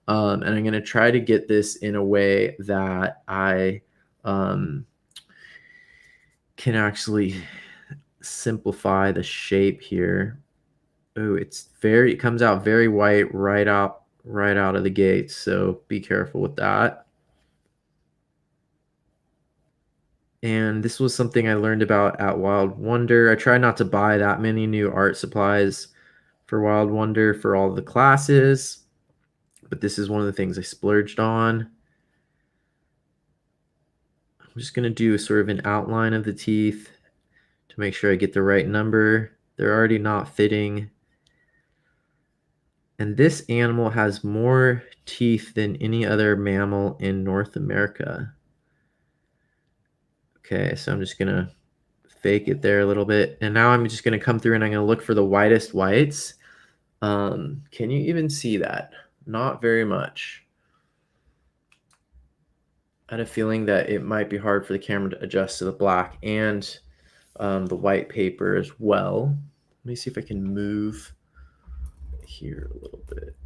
And I'm going to try to get this in a way that I can actually simplify the shape here. Oh, it comes out very white right out of the gate. So be careful with that. And this was something I learned about at Wild Wonder. I try not to buy that many new art supplies for Wild Wonder for all the classes, but this is one of the things I splurged on. I'm just going to do sort of an outline of the teeth to make sure I get the right number. They're already not fitting. And this animal has more teeth than any other mammal in North America. Okay, so I'm just going to fake it there a little bit. And now I'm just going to come through and I'm going to look for the whitest whites. Can you even see that? Not very much. I had a feeling that it might be hard for the camera to adjust to the black and the white paper as well. Let me see if I can move here a little bit.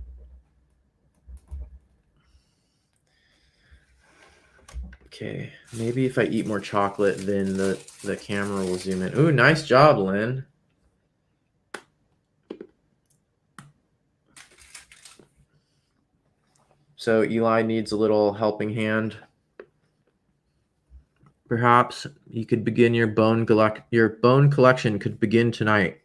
Okay, maybe if I eat more chocolate, then the camera will zoom in. Ooh, nice job, Lynn. So Eli needs a little helping hand. Perhaps you could begin your bone collection could begin tonight.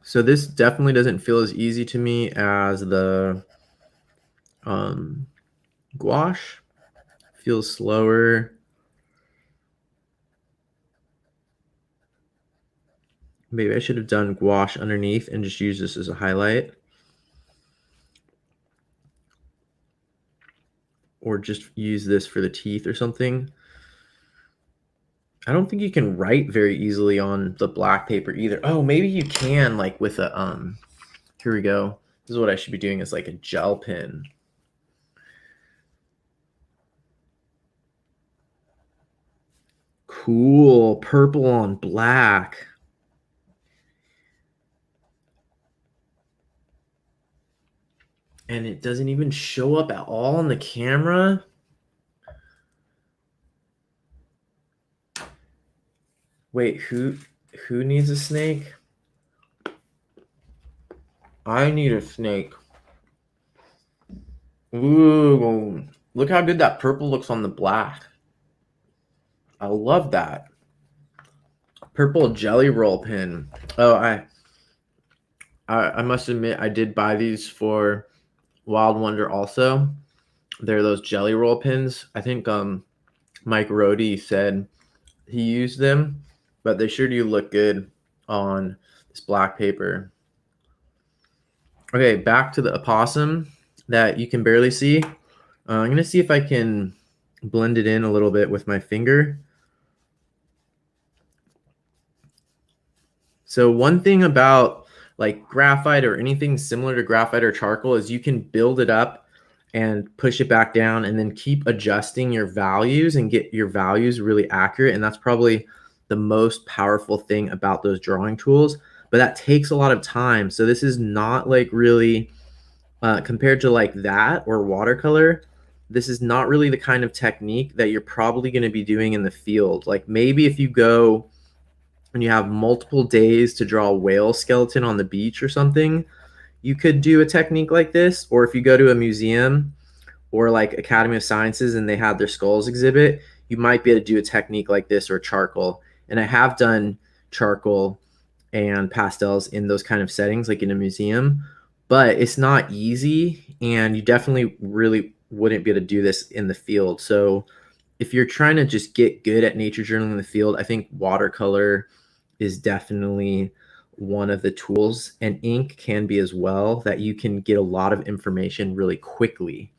So this definitely doesn't feel as easy to me as the gouache. Feels slower. Maybe I should have done gouache underneath and just use this as a highlight. Or just use this for the teeth or something. I don't think you can write very easily on the black paper either. Oh, maybe you can, like with a here we go. This is what I should be doing, is like a gel pen. Cool, purple on black. And it doesn't even show up at all on the camera. Wait, who needs a snake? I need a snake. Ooh, look how good that purple looks on the black. I love that. Purple jelly roll pin. Oh, I must admit I did buy these for Wild Wonder also. They're those jelly roll pins. I think Mike Rohde said he used them, but they sure do look good on this black paper. Okay, back to the opossum that you can barely see. I'm going to see if I can blend it in a little bit with my finger. So one thing about like graphite or anything similar to graphite or charcoal is you can build it up and push it back down and then keep adjusting your values and get your values really accurate. And that's probably the most powerful thing about those drawing tools, but that takes a lot of time. So this is not like really compared to like that or watercolor. This is not really the kind of technique that you're probably going to be doing in the field. Like maybe if you go and you have multiple days to draw a whale skeleton on the beach or something, you could do a technique like this. Or if you go to a museum or like Academy of Sciences and they have their skulls exhibit, you might be able to do a technique like this or charcoal. And I have done charcoal and pastels in those kind of settings, like in a museum, but it's not easy. And you definitely really wouldn't be able to do this in the field. So if you're trying to just get good at nature journaling in the field, I think watercolor is definitely one of the tools, and ink can be as well, that you can get a lot of information really quickly.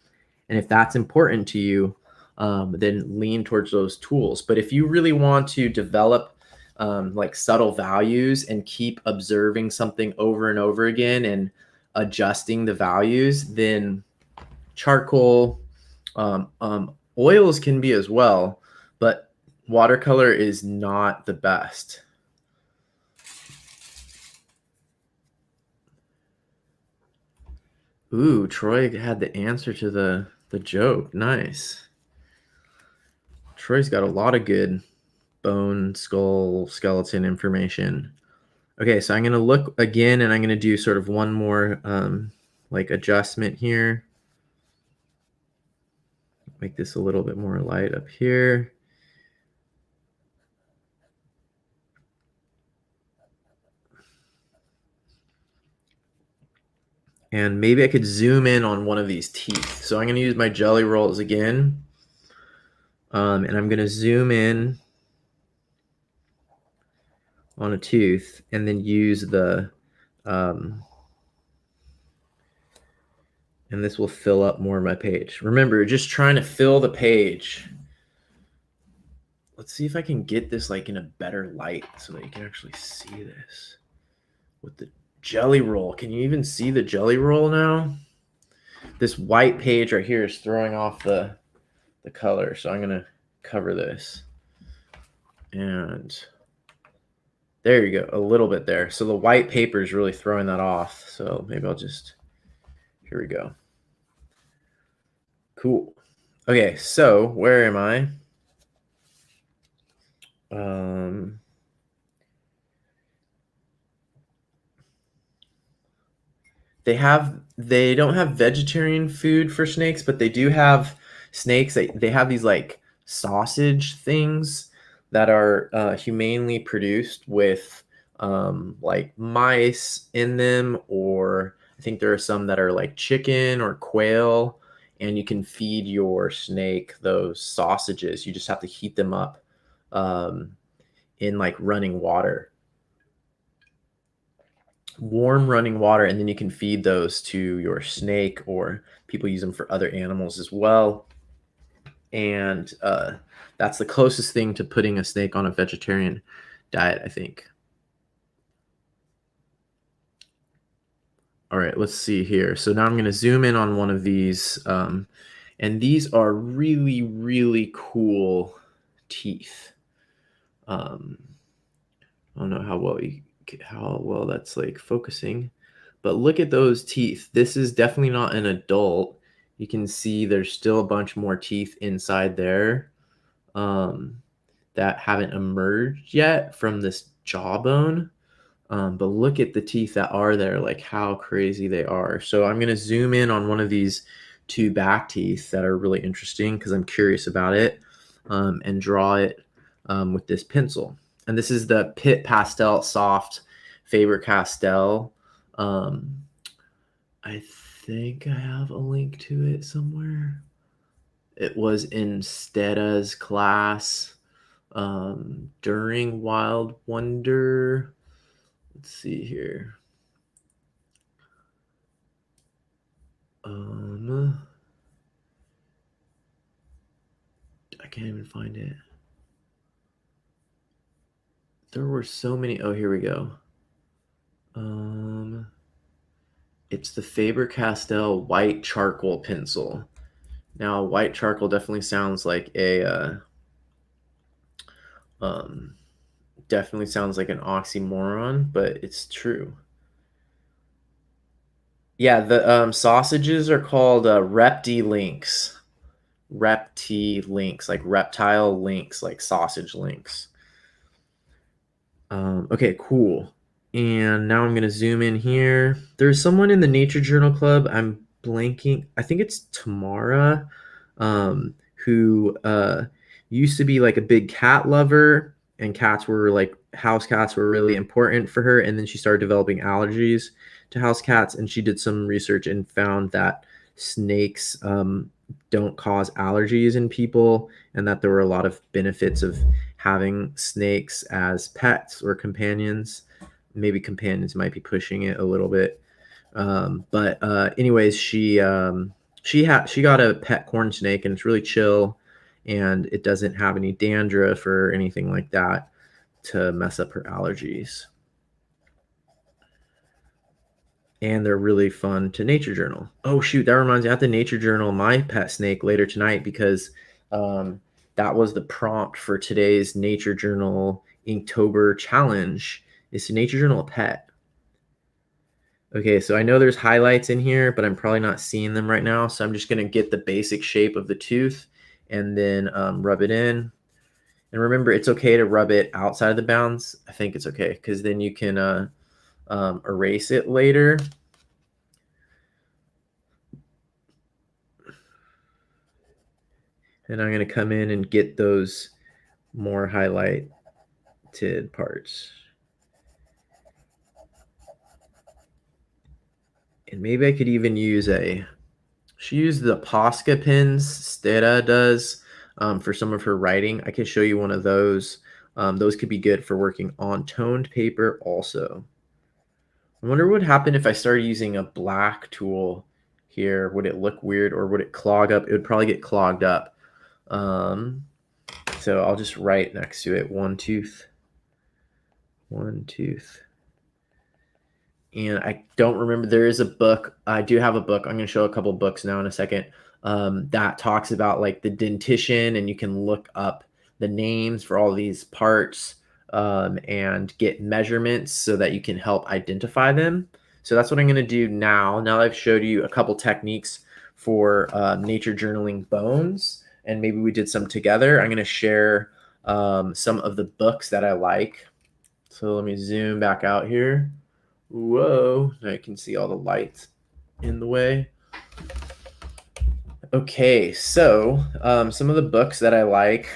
And if that's important to you, then lean towards those tools. But if you really want to develop like subtle values and keep observing something over and over again and adjusting the values, then charcoal, oils can be as well, but watercolor is not the best. Ooh, Troy had the answer to the joke. Nice. Troy's got a lot of good bone, skull, skeleton information. Okay, so I'm going to look again, and I'm going to do sort of one more like adjustment here. Make this a little bit more light up here. And maybe I could zoom in on one of these teeth. So I'm going to use my jelly rolls again. And I'm going to zoom in on a tooth and then use the, and this will fill up more of my page. Remember, just trying to fill the page. Let's see if I can get this like in a better light so that you can actually see this with the jelly roll. Can you even see the jelly roll now? This white page right here is throwing off the color. So I'm going to cover this. And there you go, a little bit there. So the white paper is really throwing that off. So maybe I'll just, here we go. Cool. Okay, so where am I? They don't have vegetarian food for snakes, but they do have snakes. They have these like sausage things that are humanely produced with like mice in them, or I think there are some that are like chicken or quail, and you can feed your snake those sausages. You just have to heat them up in like running water, warm running water, and then you can feed those to your snake, or people use them for other animals as well. And that's the closest thing to putting a snake on a vegetarian diet, I think. All right, let's see here. So now I'm going to zoom in on one of these, and these are really, really cool teeth. I don't know how well that's like focusing, but look at those teeth. This is definitely not an adult. You can see there's still a bunch more teeth inside there that haven't emerged yet from this jawbone. But look at the teeth that are there, like how crazy they are. So I'm going to zoom in on one of these two back teeth that are really interesting because I'm curious about it, and draw it with this pencil. And this is the Pit Pastel Soft Faber Castell. I think I have a link to it somewhere. It was in Steda's class during Wild Wonder. Let's see here. I can't even find it. There were so many. Oh, here we go. It's the Faber-Castell white charcoal pencil. Now, white charcoal definitely sounds like a definitely sounds like an oxymoron, but it's true. Yeah, the sausages are called repti-links. Repti-links, like reptile links, like sausage links. Okay, cool. And now I'm going to zoom in here. There's someone in the Nature Journal Club. I'm blanking. I think it's Tamara, who used to be like a big cat lover, and cats were like, house cats were really important for her. And then she started developing allergies to house cats, and she did some research and found that snakes don't cause allergies in people, and that there were a lot of benefits of having snakes as pets or companions. Maybe companions might be pushing it a little bit. But anyways, she got a pet corn snake, and it's really chill, and it doesn't have any dandruff or anything like that to mess up her allergies. And they're really fun to nature journal. Oh shoot, that reminds me, I have to nature journal my pet snake later tonight because um, that was the prompt for today's nature journal Inktober challenge, is to nature journal a pet. Okay, so I know there's highlights in here, but I'm probably not seeing them right now. So I'm just going to get the basic shape of the tooth and then rub it in. And remember, it's okay to rub it outside of the bounds. I think it's okay because then you can erase it later. And I'm going to come in and get those more highlighted parts. And maybe I could even use she used the Posca pens, Stera does, for some of her writing. I could show you one of those. Those could be good for working on toned paper also. I wonder what would happen if I started using a black tool here. Would it look weird or would it clog up? It would probably get clogged up. So I'll just write next to it, one tooth. And I don't remember, there is a book. I do have a book. I'm going to show a couple books now in a second that talks about like the dentition, and you can look up the names for all these parts and get measurements so that you can help identify them. So that's what I'm going to do now. Now that I've showed you a couple techniques for nature journaling bones, and maybe we did some together, I'm going to share some of the books that I like. So let me zoom back out here. Whoa, I can see all the lights in the way. Okay, so some of the books that I like.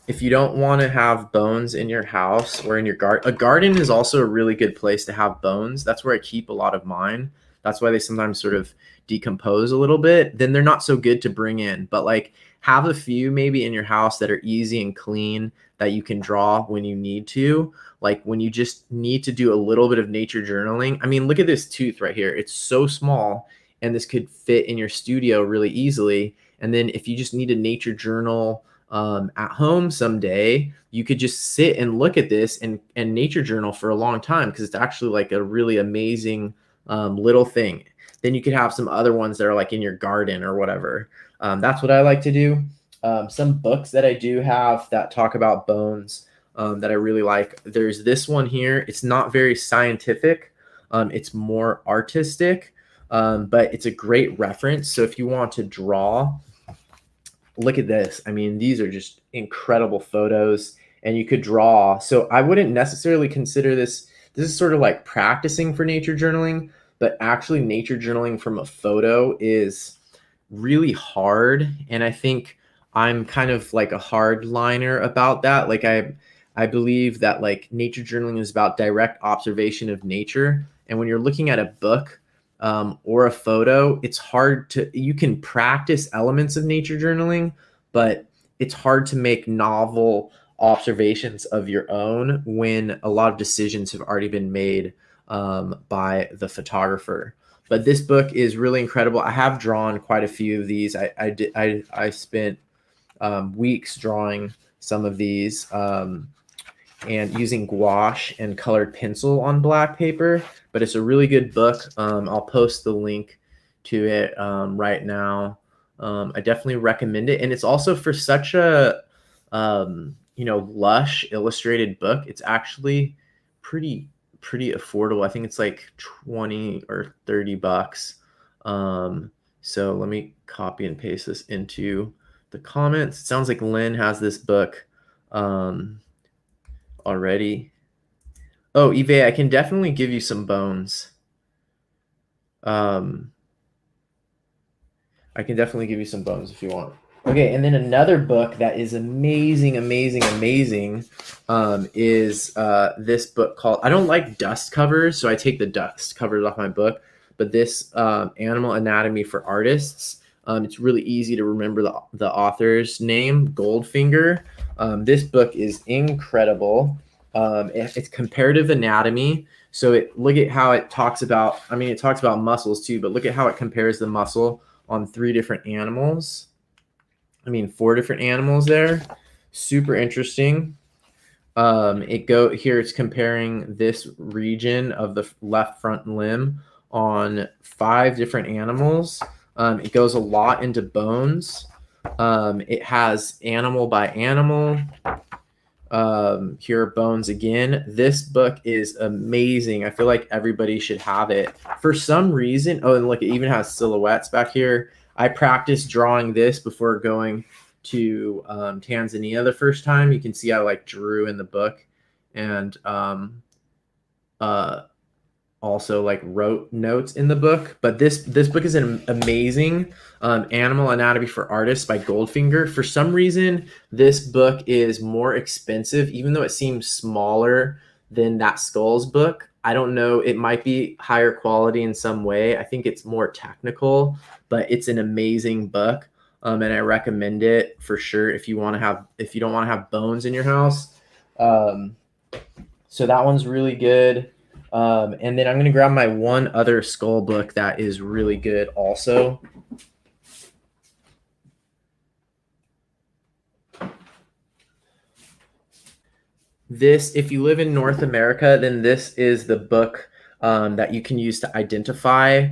If you don't want to have bones in your house or in your garden, a garden is also a really good place to have bones. That's where I keep a lot of mine. That's why they sometimes sort of decompose a little bit. Then they're not so good to bring in, but like have a few maybe in your house that are easy and clean that you can draw when you need to. Like when you just need to do a little bit of nature journaling. I mean, look at this tooth right here. It's so small, and this could fit in your studio really easily. And then if you just need a nature journal at home someday, you could just sit and look at this and nature journal for a long time, because it's actually like a really amazing little thing. Then you could have some other ones that are like in your garden or whatever. That's what I like to do. Some books that I do have that talk about bones that I really like. There's this one here. It's not very scientific. It's more artistic, but it's a great reference. So if you want to draw, look at this. I mean, these are just incredible photos, and you could draw. So I wouldn't necessarily consider this. This is sort of like practicing for nature journaling, but actually nature journaling from a photo is really hard. And I think I'm kind of like a hardliner about that. Like I believe that like nature journaling is about direct observation of nature. And when you're looking at a book or a photo, it's hard to, you can practice elements of nature journaling, but it's hard to make novel observations of your own when a lot of decisions have already been made by the photographer. But this book is really incredible. I have drawn quite a few of these. I spent weeks drawing some of these and using gouache and colored pencil on black paper. But it's a really good book. I'll post the link to it right now. I definitely recommend it. And it's also for such a lush illustrated book. It's actually pretty affordable. I think it's like 20 or 30 bucks. So let me copy and paste this into the comments. It sounds like Lynn has this book already. Oh, Eve, I can definitely give you some bones. I can definitely give you some bones if you want. Okay, and then another book that is amazing is this book called, I don't like dust covers, so I take the dust covers off my book, but this Animal Anatomy for Artists It's really easy to remember the author's name, Goldfinger. This book is incredible. It's comparative anatomy. So look at how it talks about, I mean, it talks about muscles too, but look at how it compares the muscle on 3 different animals. I mean, 4 different animals there. Super interesting. It's comparing this region of the left front limb on 5 different animals. It goes a lot into bones. It has animal by animal. Here are bones again. This book is amazing. I feel like everybody should have it. For some reason, oh, and look, it even has silhouettes back here. I practiced drawing this before going to Tanzania the first time. You can see I like drew in the book, and also like wrote notes in the book. But this book is an amazing Animal Anatomy for Artists by Goldfinger. For some reason, this book is more expensive, even though it seems smaller than that Skulls book. I don't know. It might be higher quality in some way. I think it's more technical, but it's an amazing book. And I recommend it for sure if you don't want to have bones in your house. So that one's really good. And then I'm going to grab my one other skull book that is really good also. This, if you live in North America, then this is the book that you can use to identify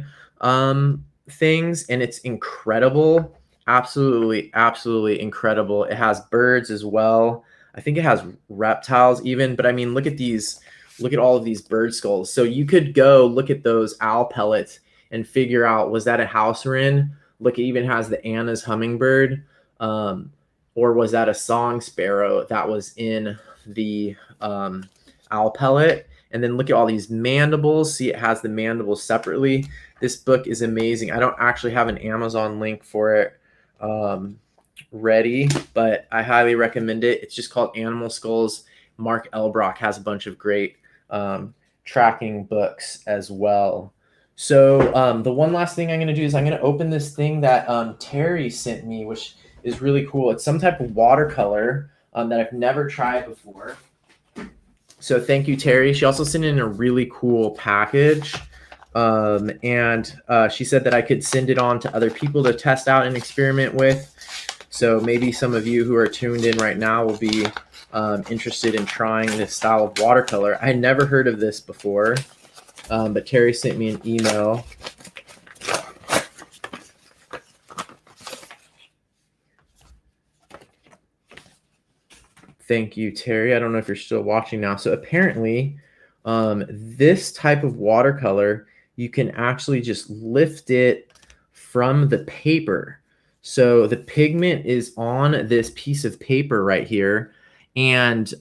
things, and it's incredible. Absolutely, absolutely incredible. It has birds as well. I think it has reptiles even, but I mean, look at all of these bird skulls. So you could go look at those owl pellets and figure out, was that a house wren? Look, it even has the Anna's hummingbird. Or was that a song sparrow that was in the owl pellet? And then look at all these mandibles. See, it has the mandibles separately. This book is amazing. I don't actually have an Amazon link for it ready, but I highly recommend it. It's just called Animal Skulls. Mark Elbrock has a bunch of great tracking books as well. So the one last thing I'm going to do is I'm going to open this thing that Terry sent me, which is really cool. It's some type of watercolor that I've never tried before. So thank you, Terry. She also sent in a really cool package. And she said that I could send it on to other people to test out and experiment with. So maybe some of you who are tuned in right now will be interested in trying this style of watercolor. I had never heard of this before, but Terry sent me an email. Thank you, Terry. I don't know if you're still watching now. So apparently, this type of watercolor, you can actually just lift it from the paper. So the pigment is on this piece of paper right here. And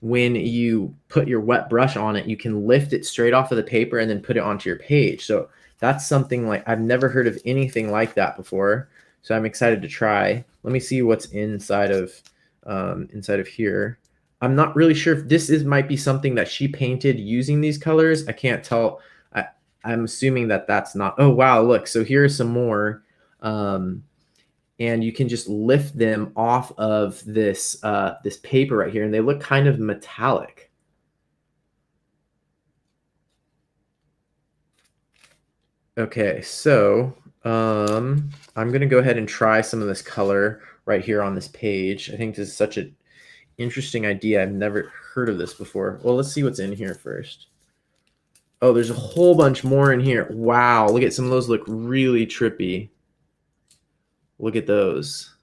when you put your wet brush on it, you can lift it straight off of the paper and then put it onto your page. So that's something like I've never heard of anything like that before. So I'm excited to try. Let me see what's inside of here. I'm not really sure if this might be something that she painted using these colors. I can't tell. I'm assuming that that's not. Oh, wow. Look, so here's some more. And you can just lift them off of this this paper right here, and they look kind of metallic. Okay, so I'm going to go ahead and try some of this color right here on this page. I think this is such an interesting idea. I've never heard of this before. Well, let's see what's in here first. Oh, there's a whole bunch more in here. Wow, look at some of those look really trippy. Look at those.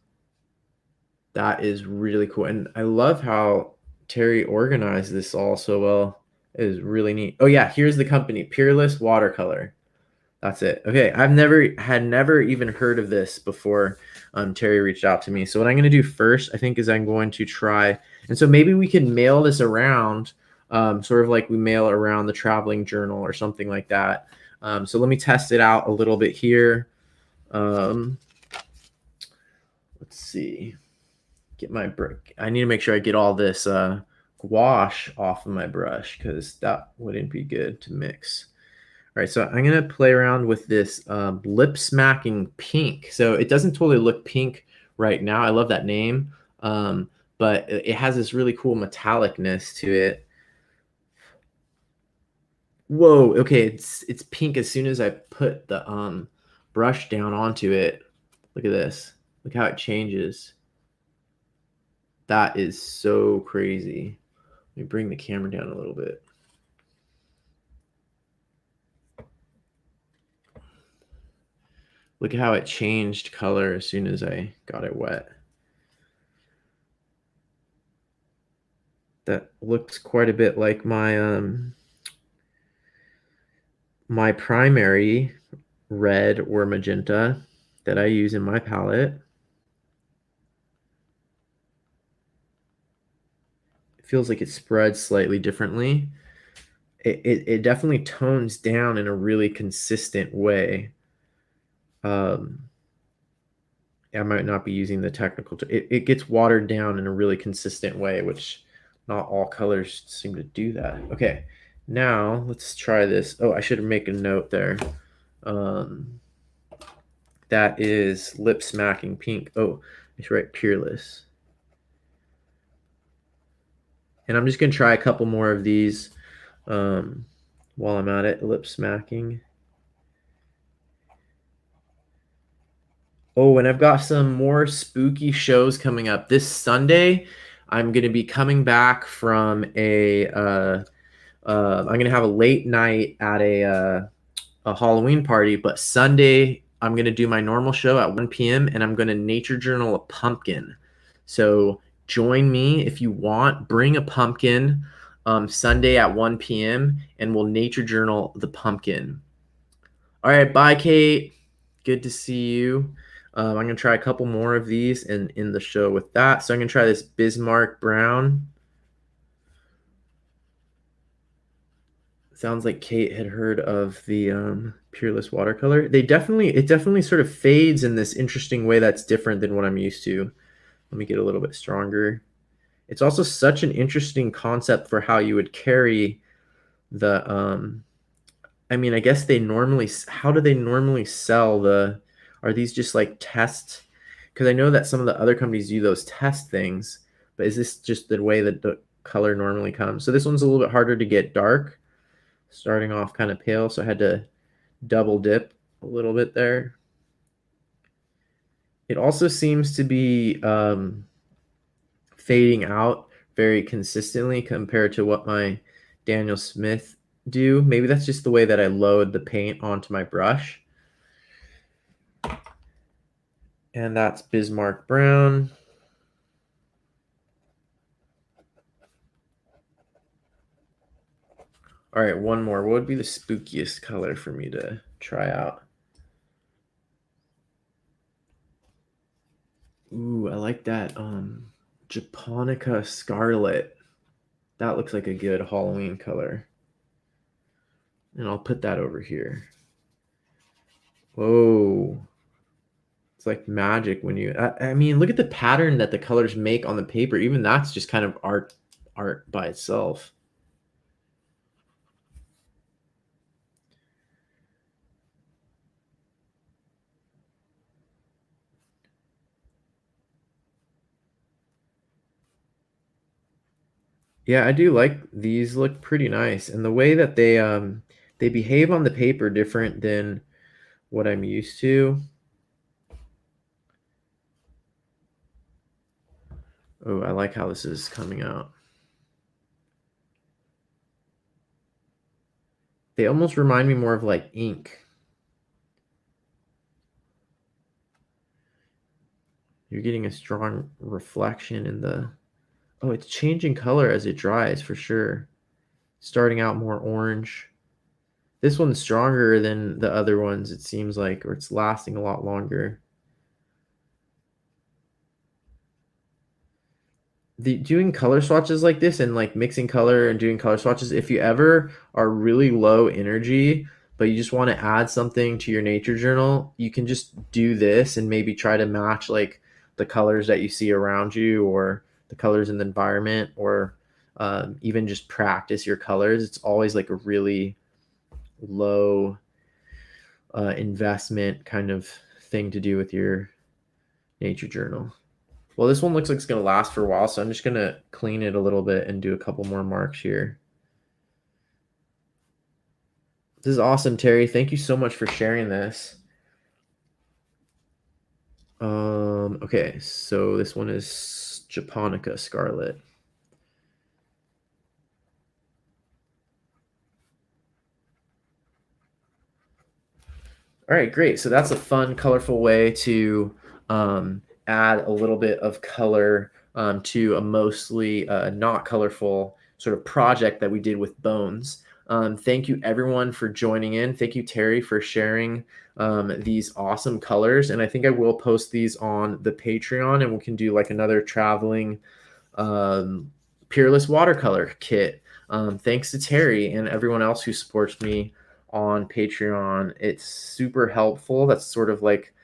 That is really cool. And I love how Terry organized this all so well. It is really neat. Oh yeah, here's the company, Peerless Watercolor. That's it. Okay, I've never even heard of this before Terry reached out to me. So what I'm going to do first, I think, is I'm going to try. And so maybe we can mail this around, sort of like we mail around the traveling journal or something like that. So let me test it out a little bit here. Let's see. Get my brick. I need to make sure I get all this gouache off of my brush because that wouldn't be good to mix. right, so I'm going to play around with this lip smacking pink. So it doesn't totally look pink right now. I love that name, but it has this really cool metallicness to it. Whoa, okay, it's pink as soon as I put the brush down onto it. Look at this. Look how it changes. That is so crazy. Let me bring the camera down a little bit. Look at how it changed color as soon as I got it wet. That looks quite a bit like my primary red or magenta that I use in my palette. It feels like it spreads slightly differently. It definitely tones down in a really consistent way. I might not be using the technical term. It gets watered down in a really consistent way, which not all colors seem to do that. Okay, now let's try this. Oh, I should make a note there. That is lip smacking pink. Oh, I should write peerless. And I'm just going to try a couple more of these while I'm at it. Lip smacking. Oh, and I've got some more spooky shows coming up. This Sunday, I'm going to be coming back from I'm going to have a late night at a Halloween party, but Sunday, I'm going to do my normal show at 1 p.m. and I'm going to nature journal a pumpkin. So join me if you want. Bring a pumpkin Sunday at 1 p.m. and we'll nature journal the pumpkin. All right, bye, Kate. Good to see you. I'm going to try a couple more of these and in the show with that. So I'm going to try this Bismarck Brown. Sounds like Kate had heard of the Peerless watercolor. It definitely sort of fades in this interesting way that's different than what I'm used to. Let me get a little bit stronger. It's also such an interesting concept for how you would carry the I mean, I guess how do they normally sell are these just like tests? Because I know that some of the other companies do those test things, but is this just the way that the color normally comes? So this one's a little bit harder to get dark, starting off kind of pale, so I had to double dip a little bit there. It also seems to be fading out very consistently compared to what my Daniel Smith do. Maybe that's just the way that I load the paint onto my brush. And that's Bismarck Brown. All right, one more. What would be the spookiest color for me to try out? Ooh, I like that Japonica Scarlet. That looks like a good Halloween color. And I'll put that over here. Whoa. It's like magic when I mean, look at the pattern that the colors make on the paper. Even that's just kind of art by itself. Yeah, I do like these look pretty nice. And the way that they behave on the paper different than what I'm used to. Oh, I like how this is coming out. They almost remind me more of like ink. You're getting a strong reflection in the... Oh, it's changing color as it dries for sure. Starting out more orange. This one's stronger than the other ones, it seems like, or it's lasting a lot longer. Doing color swatches like this and like mixing color and doing color swatches, if you ever are really low energy but you just want to add something to your nature journal, you can just do this and maybe try to match like the colors that you see around you or the colors in the environment, or even just practice your colors. It's always like a really low investment kind of thing to do with your nature journal. Well, this one looks like it's going to last for a while, so I'm just going to clean it a little bit and do a couple more marks here. This is awesome, Terry. Thank you so much for sharing this. Okay, so this one is Japonica Scarlet. All right, great. So that's a fun, colorful way to add a little bit of color to a mostly not colorful sort of project that we did with bones. Thank you, everyone, for joining in. Thank you, Terry, for sharing these awesome colors. And I think I will post these on the Patreon, and we can do like another traveling Peerless watercolor kit. Thanks to Terry and everyone else who supports me on Patreon. It's super helpful. That's sort of like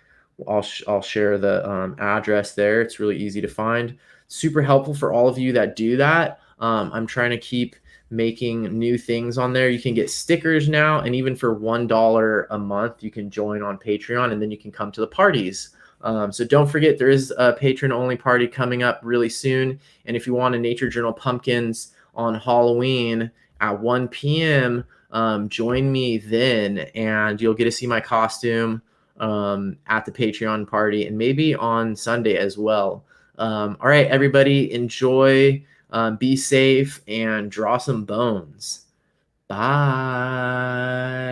I'll share the address there. It's really easy to find. Super helpful for all of you that do that. I'm trying to keep making new things on there. You can get stickers now, and even for $1 a month, you can join on Patreon, and then you can come to the parties. So don't forget, there is a patron-only party coming up really soon. And if you want a Nature Journal pumpkins on Halloween at 1 p.m., join me then, and you'll get to see my costume at the Patreon party, and maybe on Sunday as well. All right, everybody, enjoy, be safe, and draw some bones. Bye.